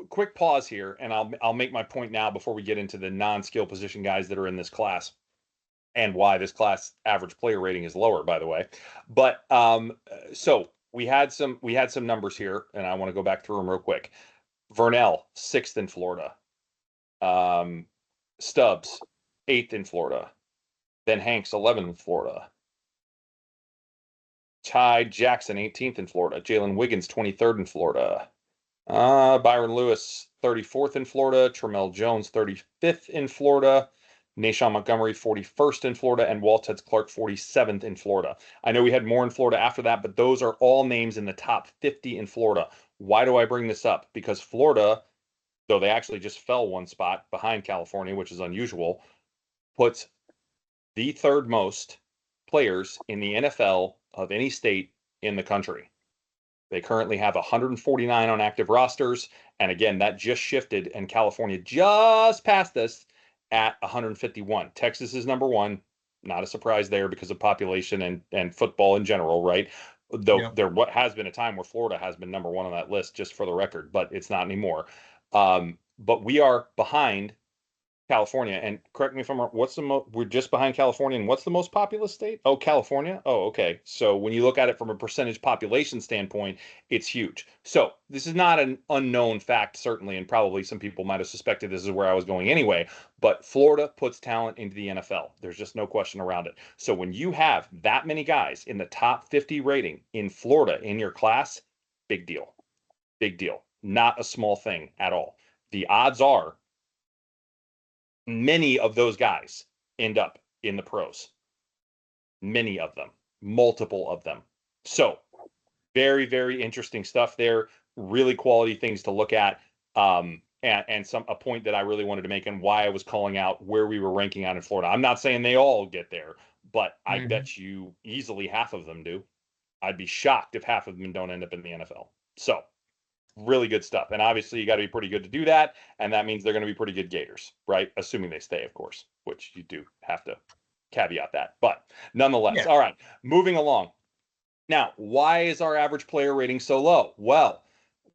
A: quick pause here, and I'll make my point now before we get into the non-skill position guys that are in this class, and why this class average player rating is lower, by the way. But so we had some numbers here, and I want to go back through them real quick. Vernell, 6th in Florida. Stubbs, 8th in Florida. Ben Hanks, 11th in Florida. Ty Jackson, 18th in Florida. Jalen Wiggins, 23rd in Florida. Byron Lewis, 34th in Florida. Tramel Jones, 35th in Florida. Nashawn Montgomery, 41st in Florida. And Waltez Clark, 47th in Florida. I know we had more in Florida after that, but those are all names in the top 50 in Florida. Why do I bring this up? Because Florida, though they actually just fell one spot behind California, which is unusual, puts the third most players in the NFL of any state in the country. They currently have 149 on active rosters. And again, that just shifted, and California just passed us at 151. Texas is number one. Not a surprise there because of population and football in general, right? Though there has been a time where Florida has been number one on that list, just for the record, but it's not anymore. But we are behind California, and correct me if I'm wrong, we're just behind California, and what's the most populous state? Oh, California. Oh, okay. So when you look at it from a percentage population standpoint, it's huge. So this is not an unknown fact, certainly, and probably some people might have suspected this is where I was going anyway, but Florida puts talent into the NFL. There's just no question around it. So when you have that many guys in the top 50 rating in Florida in your class, big deal. Big deal. Not a small thing at all. The odds are many of those guys end up in the pros. Many of them, multiple of them. So very, very interesting stuff there. Really quality things to look at. And a point that I really wanted to make and why I was calling out where we were ranking out in Florida. I'm not saying they all get there, but I bet you easily half of them do. I'd be shocked if half of them don't end up in the NFL. So really good stuff. And obviously you got to be pretty good to do that. And that means they're going to be pretty good Gators, right? Assuming they stay, of course, which you do have to caveat that. But nonetheless, all right, moving along. Now, why is our average player rating so low? Well,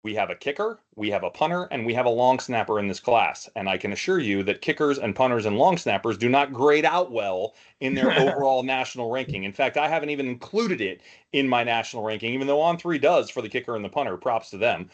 A: we have a kicker, we have a punter, and we have a long snapper in this class. And I can assure you that kickers and punters and long snappers do not grade out well in their overall national ranking. In fact, I haven't even included it in my national ranking, even though On3 does for the kicker and the punter. Props to them.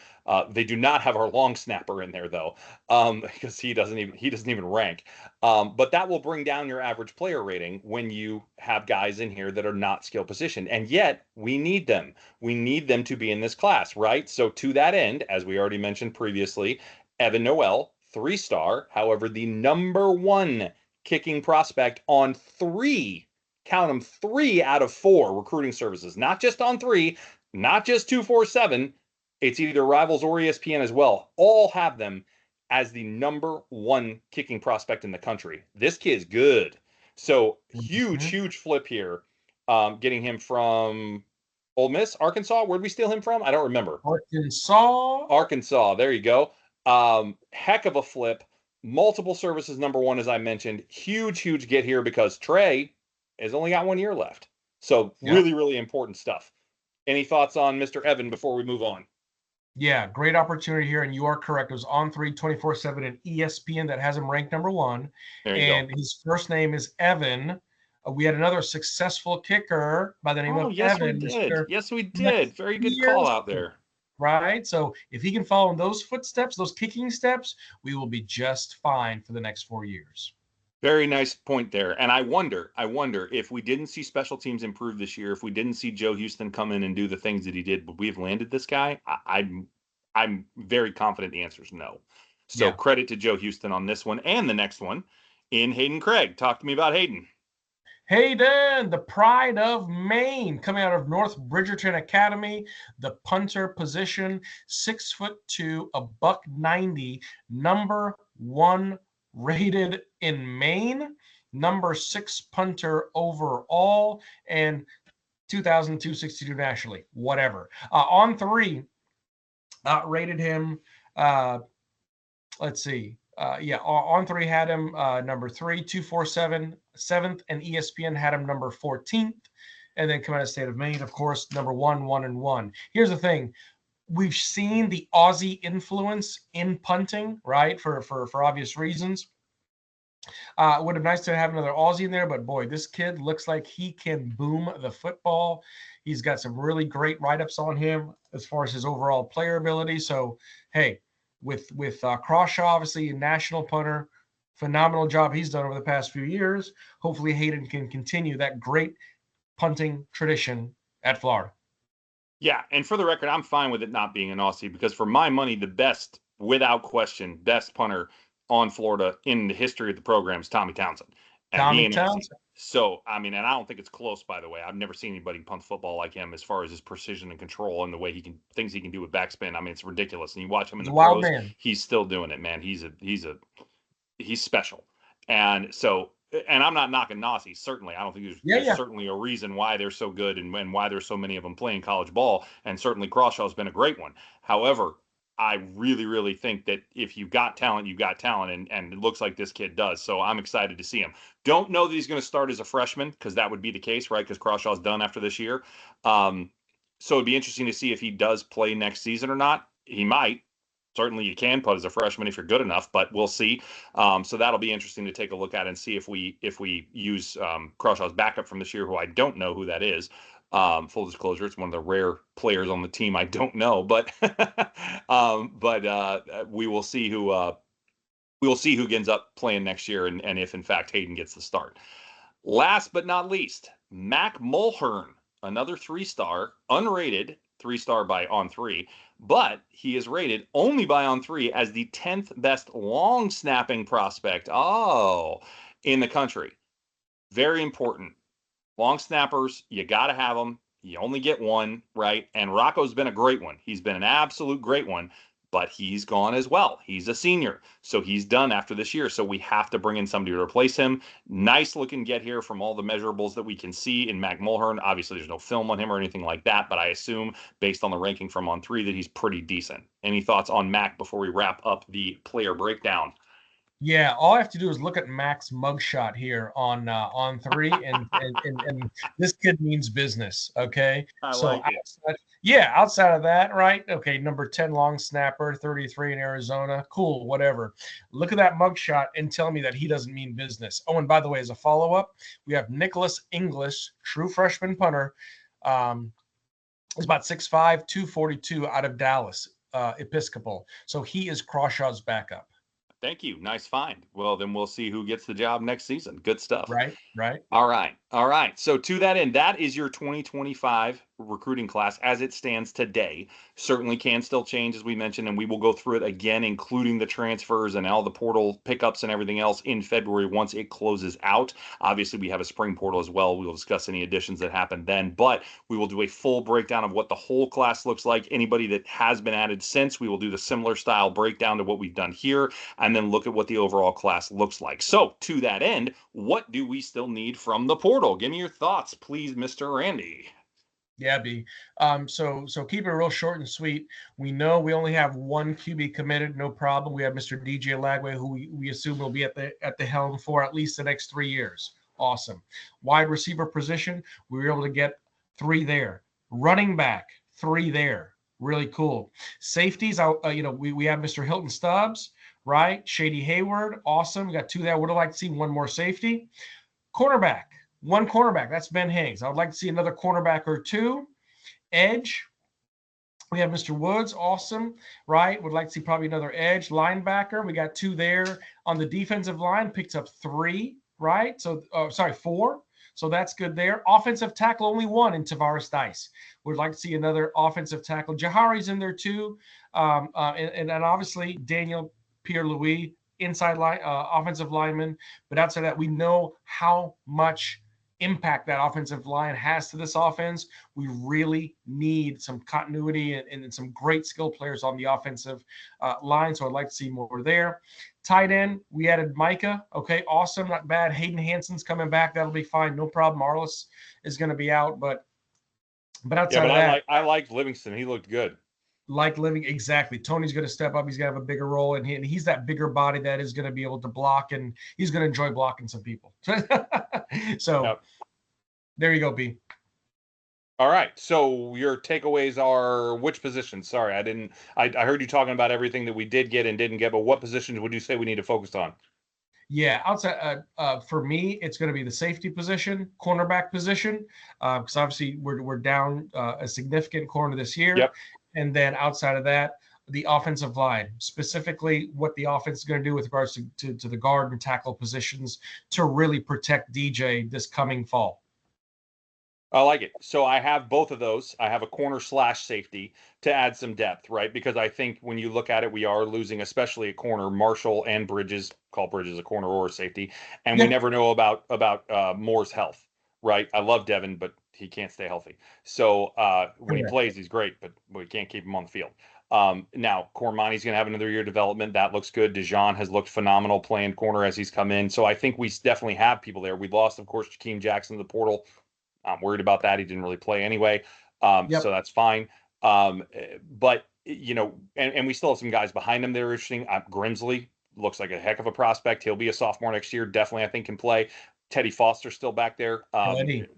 A: They do not have our long snapper in there though, because he doesn't even rank. But that will bring down your average player rating when you have guys in here that are not skill positioned, and yet we need them. We need them to be in this class, right? So to that end, as we already mentioned previously, Evan Noel, 3-star, however, the number one kicking prospect on 3, count them, 3 out of 4 recruiting services, not just on 3, not just 247. It's either Rivals or ESPN as well. All have them as the number one kicking prospect in the country. This kid's good. So huge flip here. Getting him from Ole Miss, Arkansas. Where'd we steal him from? I don't remember. Arkansas. There you go. Heck of a flip. Multiple services number one, as I mentioned. Huge get here because Trey has only got 1 year left. So
B: Yeah.
A: really, really important stuff. Any thoughts on Mr. Evan before we move on?
B: Yeah, great opportunity here, and you are correct. It was on 3 24/7 and ESPN that has him ranked number 1.
A: There you
B: And
A: go.
B: his first name is Evan. We had another successful kicker by the name
A: Oh,
B: of
A: yes, we
B: Evan,
A: did.
B: Mr.
A: Yes, we did.
B: Next
A: Very good call
B: year's,
A: out there.
B: right? So if he can follow in those footsteps, those kicking steps, we will be just fine for the next 4 years.
A: Very nice point there. And I wonder if we didn't see special teams improve this year, if we didn't see Joe Houston come in and do the things that he did, would we have landed this guy? I'm very confident the answer is no. So
B: Yeah.
A: credit to Joe Houston on this one and the next one in Hayden Craig. Talk to me about Hayden.
B: Hayden, the pride of Maine, coming out of North Bridgerton Academy, the punter position, 6'2", $190, number 1 rated in Maine, number 6 punter overall, and 2,262 nationally, whatever. On 3, rated him, let's see. On 3 had him number 3, 247, 7th, and ESPN had him number 14th. And then coming out of state of Maine, of course, number 1, 1, and 1. Here's the thing. We've seen the Aussie influence in punting, right, for obvious reasons. It would have been nice to have another Aussie in there, but boy, this kid looks like he can boom the football. He's got some really great write-ups on him as far as his overall player ability. So, hey, with Crawshaw, obviously a national punter, phenomenal job he's done over the past few years. Hopefully Hayden can continue that great punting tradition at Florida.
A: Yeah, and for the record, I'm fine with it not being an Aussie because for my money, the best, without question, best punter on Florida in the history of the program is Tommy Townsend. And he
B: Tommy
A: ain't Aussie.
B: Townsend.
A: So, I mean, and I don't think it's close, by the way. I've never seen anybody punt football like him as far as his precision and control and the way things he can do with backspin. I mean, it's ridiculous. And you watch him in the
B: Wild
A: pros,
B: man.
A: he's still doing it, man. He's special. And so, and I'm not knocking Aussie, certainly. I don't think there's certainly a reason why they're so good and why there's so many of them playing college ball. And certainly Crawshaw's been a great one. However, I really, really think that if you've got talent, you've got talent, and it looks like this kid does. So I'm excited to see him. Don't know that he's going to start as a freshman because that would be the case, right? Because Crawshaw's done after this year. So it'd be interesting to see if he does play next season or not. He might. Certainly you can putt as a freshman if you're good enough, but we'll see. So that'll be interesting to take a look at and see if we use Crawshaw's backup from this year, who I don't know who that is. Full disclosure, it's one of the rare players on the team I don't know, but we will see who ends up playing next year and if in fact Hayden gets the start. Last but not least, Mac Mulhern, another 3-star, unrated 3-star by On 3, but he is rated only by On 3 as the 10th best long snapping prospect in the country. Very important. Long snappers, you got to have them. You only get one, right? And Rocco's been a great one. He's been an absolute great one, but he's gone as well. He's a senior, so he's done after this year. So we have to bring in somebody to replace him. Nice looking get here from all the measurables that we can see in Mac Mulhern. Obviously, there's no film on him or anything like that, but I assume based on the ranking from On 3 that he's pretty decent. Any thoughts on Mac before we wrap up the player breakdown?
B: Yeah, all I have to do is look at Mac's mugshot here on 3, and this kid means business. Okay, outside of that, right? Okay, number 10 long snapper, 33 in Arizona, cool, whatever. Look at that mugshot and tell me that he doesn't mean business. Oh, and by the way, as a follow up, we have Nicholas English, true freshman punter. Is about 6'5", 242 out of Dallas, Episcopal. So he is Crawshaw's backup.
A: Thank you. Nice find. Well, then we'll see who gets the job next season. Good stuff.
B: Right.
A: All right. So to that end, that is your 2025 recruiting class as it stands today. Certainly can still change, as we mentioned, and we will go through it again, including the transfers and all the portal pickups and everything else in February once it closes out. Obviously, we have a spring portal as well. We will discuss any additions that happen then, but we will do a full breakdown of what the whole class looks like. Anybody that has been added since, we will do the similar style breakdown to what we've done here, and then look at what the overall class looks like. So to that end, what do we still need from the portal? Give me your thoughts, please, Mr. Randy.
B: Yeah, B. So keep it real short and sweet. We know we only have one QB committed, no problem. We have Mr. DJ Lagway, who we assume will be at the helm for at least the next 3 years. Awesome. Wide receiver position, we were able to get 3 there. Running back, 3 there. Really cool. Safeties, we have Mr. Hilton Stubbs, right? Shady Hayward, awesome. We got 2 there. Would have liked to see one more safety. Cornerback, 1 cornerback. That's Ben Higgs. I would like to see another cornerback or 2. Edge, we have Mr. Woods, awesome, right? Would like to see probably another edge linebacker. We got 2 there on the defensive line, picked up 3, right? So, 4. So that's good there. Offensive tackle, only 1 in Tavares Dice. Would like to see another offensive tackle. Jahari's in there too. And obviously Daniel Pierre-Louis, inside line, offensive lineman. But outside that, we know how much impact that offensive line has to this offense. We really need some continuity and some great skill players on the offensive line. So I'd like to see more there. Tight end, we added Micah. Okay, awesome, not bad. Hayden Hanson's coming back. That'll be fine, no problem. Marlis is going to be out, but outside of that,
A: I like Livingston. He looked good.
B: Like living exactly. Tony's going to step up. He's going to have a bigger role, and he's that bigger body that is going to be able to block, and he's going to enjoy blocking some people. So yep. There you go, B.
A: All right. So your takeaways are which positions? Sorry, I heard you talking about everything that we did get and didn't get, but what positions would you say we need to focus on?
B: Yeah, outside for me, it's going to be the safety position, cornerback position, because obviously we're down a significant corner this year.
A: Yep.
B: And then outside of that, the offensive line, specifically what the offense is going to do with regards to the guard and tackle positions to really protect DJ this coming fall.
A: I like it. So I have both of those. I have a corner / safety to add some depth, right? Because I think when you look at it, we are losing, especially a corner, Marshall and Bridges. Call Bridges a corner or a safety, and we never know about Moore's health, right? I love Devin, but he can't stay healthy. So when he plays, he's great, but we can't keep him on the field. Now Cormani's going to have another year of development. That looks good. Dijon has looked phenomenal playing corner as he's come in. So I think we definitely have people there. We lost, of course, Jakeem Jackson to the portal. I'm worried about that. He didn't really play anyway. So that's fine. But, and we still have some guys behind him that are interesting. Grimsley looks like a heck of a prospect. He'll be a sophomore next year. Definitely, I think, can play. Teddy Foster's still back there.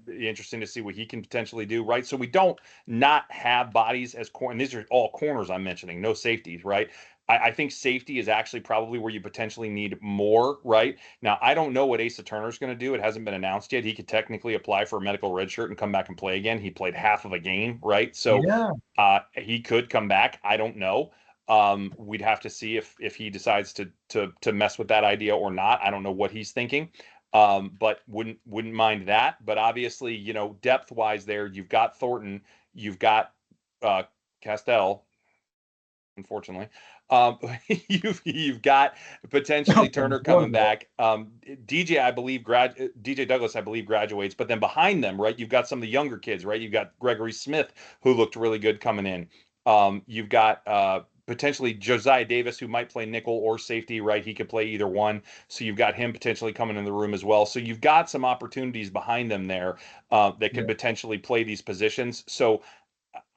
A: Interesting to see what he can potentially do, right? So we don't not have bodies as corner. And these are all corners I'm mentioning, no safeties, right? I think safety is actually probably where you potentially need more, right? Now, I don't know what Asa Turner's going to do. It hasn't been announced yet. He could technically apply for a medical red shirt and come back and play again. He played half of a game, right? So he could come back. I don't know. We'd have to see if he decides to mess with that idea or not. I don't know what he's thinking. But wouldn't mind that. But obviously, depth wise there, you've got Thornton, you've got Castell, unfortunately. You've got potentially Turner coming back. DJ, I believe, DJ Douglas, I believe, graduates. But then behind them, right, you've got some of the younger kids, right? You've got Gregory Smith, who looked really good coming in. You've got potentially Josiah Davis, who might play nickel or safety, right? He could play either one. So you've got him potentially coming in the room as well. So you've got some opportunities behind them there that could potentially play these positions. So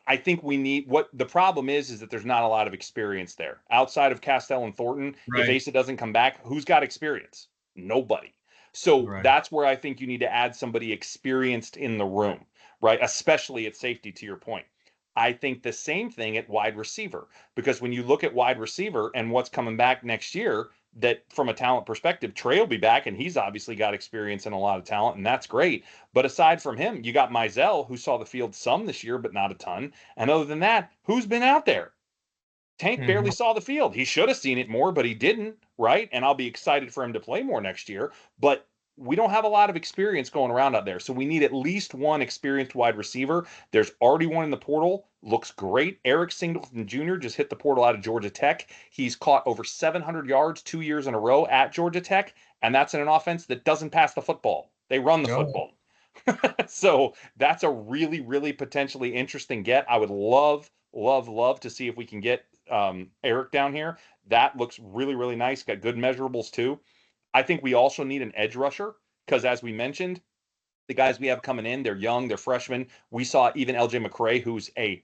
A: I think we need what the problem is that there's not a lot of experience there outside of Castell and Thornton. Right. If Asa doesn't come back, who's got experience? Nobody. So that's where I think you need to add somebody experienced in the room, right? Especially at safety, to your point. I think the same thing at wide receiver, because when you look at wide receiver and what's coming back next year, that from a talent perspective, Trey will be back, and he's obviously got experience and a lot of talent, and that's great. But aside from him, you got Mizell, who saw the field some this year, but not a ton. And other than that, who's been out there? Tank barely saw the field. He should have seen it more, but he didn't, right? And I'll be excited for him to play more next year. But we don't have a lot of experience going around out there. So we need at least one experienced wide receiver. There's already one in the portal. Looks great. Eric Singleton Jr. just hit the portal out of Georgia Tech. He's caught over 700 yards 2 years in a row at Georgia Tech, and that's in an offense that doesn't pass the football. They run the football. So that's a really, really potentially interesting get. I would love to see if we can get Eric down here. That looks really, really nice. Got good measurables too. I think we also need an edge rusher because, as we mentioned, the guys we have coming in, they're young, they're freshmen. We saw even LJ McCray, who's a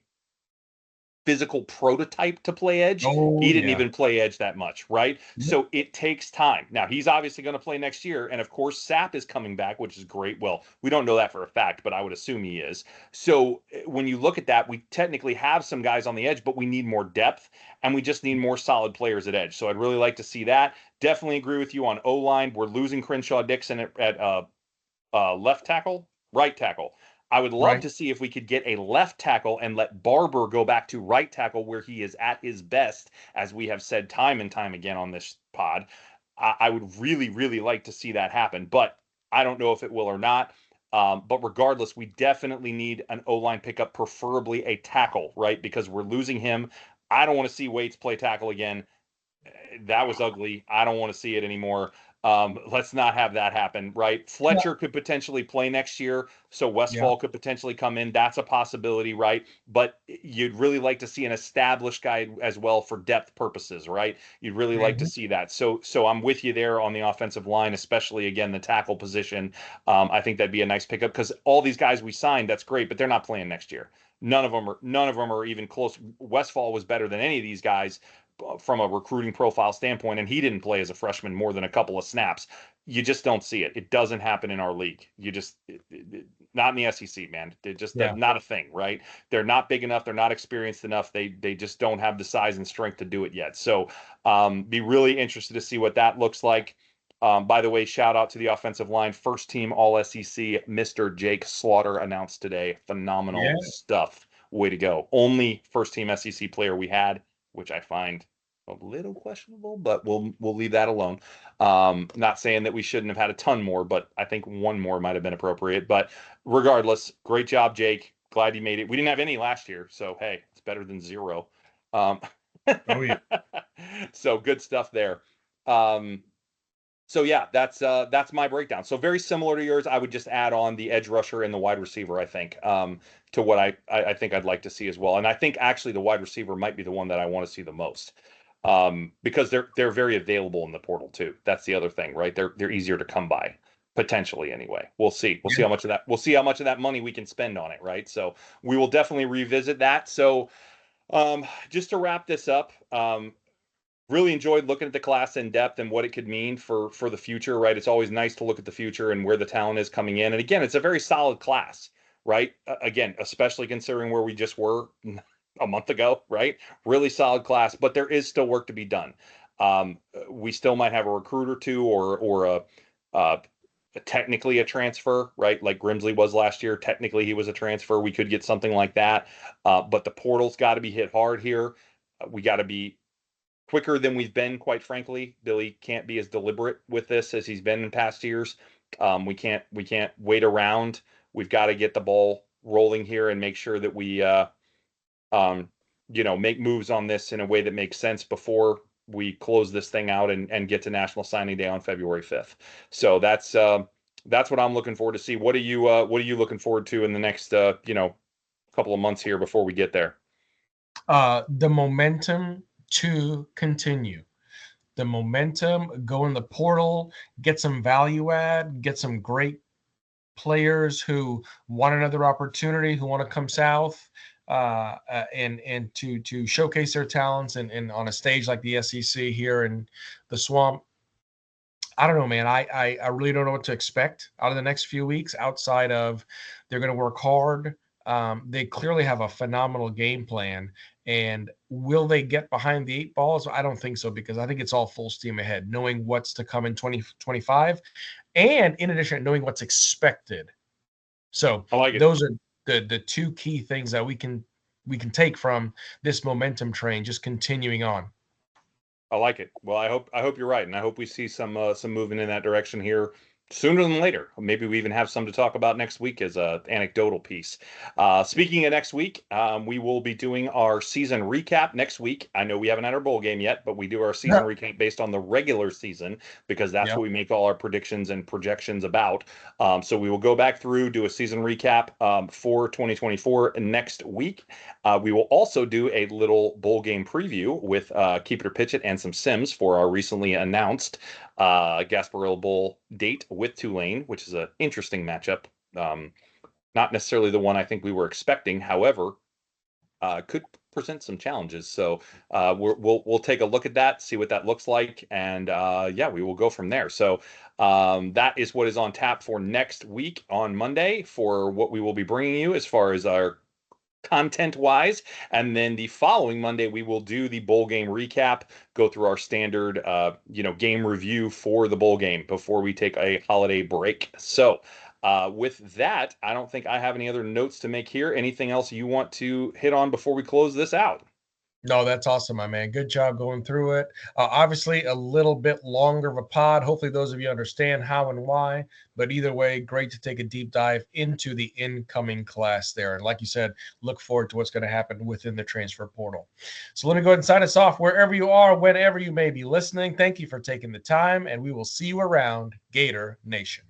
A: physical prototype to play edge.
B: Oh
A: He didn't
B: yeah.
A: even play edge that much, right?
B: Yep.
A: So it takes time. Now he's obviously going to play next year, and of course Sapp is coming back, which is great. Well, we don't know that for a fact, but I would assume he is. So when you look at that, we technically have some guys on the edge, but we need more depth, and we just need more solid players at edge. So I'd really like to see that. Definitely agree with you on O line. We're losing Crenshaw Dixon at left tackle, right tackle. I would love
B: Right.
A: to see if we could get a left tackle and let Barber go back to right tackle where he is at his best, as we have said time and time again on this pod. I would really, really like to see that happen, but I don't know if it will or not. But regardless, we definitely need an O line pickup, preferably a tackle, right? Because we're losing him. I don't want to see Waits play tackle again. That was ugly. I don't want to see it anymore. Let's not have that happen, right?
B: Yeah.
A: Fletcher could potentially play next year, so
B: Yeah.
A: Westfall could potentially come in. That's a possibility, right? But you'd really like to see an established guy as well for depth purposes, right? You'd really like to
B: Mhm.
A: see that. So I'm with you there on the offensive line, especially again the tackle position. I think that'd be a nice pickup because all these guys we signed, that's great, but they're not playing next year. None of them are even close. Westfall was better than any of these guys from a recruiting profile standpoint, and he didn't play as a freshman more than a couple of snaps. You just don't see it. It doesn't happen in our league. Not in the SEC, man. They're just
B: Yeah.
A: not a thing, right? They're not big enough. They're not experienced enough. They just don't have the size and strength to do it yet. So, be really interested to see what that looks like. By the way, shout out to the offensive line, first team All SEC, Mr. Jake Slaughter announced today. Phenomenal
B: Yeah.
A: stuff. Way to go. Only first team SEC player we had, which I find a little questionable, but we'll leave that alone. Not saying that we shouldn't have had a ton more, but I think one more might have been appropriate. But regardless, great job, Jake. Glad you made it. We didn't have any last year, so hey, it's better than zero. Um,
B: Oh yeah.
A: so good stuff there. Um, so yeah, that's my breakdown. So very similar to yours. I would just add on the edge rusher and the wide receiver, I think, to what I think I'd like to see as well. And I think actually the wide receiver might be the one that I want to see the most. Because they're very available in the portal too. That's the other thing, right? They're easier to come by, potentially anyway. We'll see. We'll see
B: Yeah.
A: how much of that money we can spend on it, right? So we will definitely revisit that. So just to wrap this up, really enjoyed looking at the class in depth and what it could mean for the future, right? It's always nice to look at the future and where the talent is coming in. And again, it's a very solid class, right? Again, especially considering where we just were a month ago, right? Really solid class, but there is still work to be done. We still might have a recruit or two or uh, technically a transfer, right? Like Grimsley was last year. Technically, he was a transfer. We could get something like that. But the portal's got to be hit hard here. We got to be quicker than we've been, quite frankly. Billy can't be as deliberate with this as he's been in past years. We can't wait around. We've got to get the ball rolling here and make sure that we um, make moves on this in a way that makes sense before we close this thing out and get to National Signing Day on February 5th. So that's what I'm looking forward to see. What are you looking forward to in the next couple of months here before we get there?
B: The momentum to continue. The momentum, go in the portal, get some value add, get some great players who want another opportunity, who want to come south, and to showcase their talents and on a stage like the SEC here in the Swamp. I don't know, man. I really don't know what to expect out of the next few weeks outside of they're going to work hard. They clearly have a phenomenal game plan. And will they get behind the eight balls? I don't think so, because I think it's all full steam ahead, knowing what's to come in 2025. And in addition, knowing what's expected. So
A: I like it.
B: those are the two key things that we can take from this momentum train just continuing on.
A: I like it. Well, I hope you're right, and I hope we see some movement in that direction here sooner than later. Maybe we even have some to talk about next week as a anecdotal piece. Speaking of next week, we will be doing our season recap next week. I know we haven't had our bowl game yet, but we do our season
B: Yeah.
A: recap based on the regular season because that's
B: Yeah.
A: what we make all our predictions and projections about. So we will go back through, do a season recap for 2024 next week. We will also do a little bowl game preview with Keep It or Pitch It and some Sims for our recently announced Gasparilla Bowl date with Tulane, which is an interesting matchup. Not necessarily the one I think we were expecting. However, could present some challenges. So we'll take a look at that, see what that looks like, and yeah, we will go from there. So that is what is on tap for next week on Monday for what we will be bringing you as far as our content wise. And then the following Monday, we will do the bowl game recap, go through our standard, game review for the bowl game before we take a holiday break. So, with that, I don't think I have any other notes to make here. Anything else you want to hit on before we close this out?
B: No, that's awesome, my man. Good job going through it. Obviously, a little bit longer of a pod. Hopefully, those of you understand how and why. But either way, great to take a deep dive into the incoming class there. And like you said, look forward to what's going to happen within the transfer portal. So let me go ahead and sign us off wherever you are, whenever you may be listening. Thank you for taking the time, and we will see you around Gator Nation.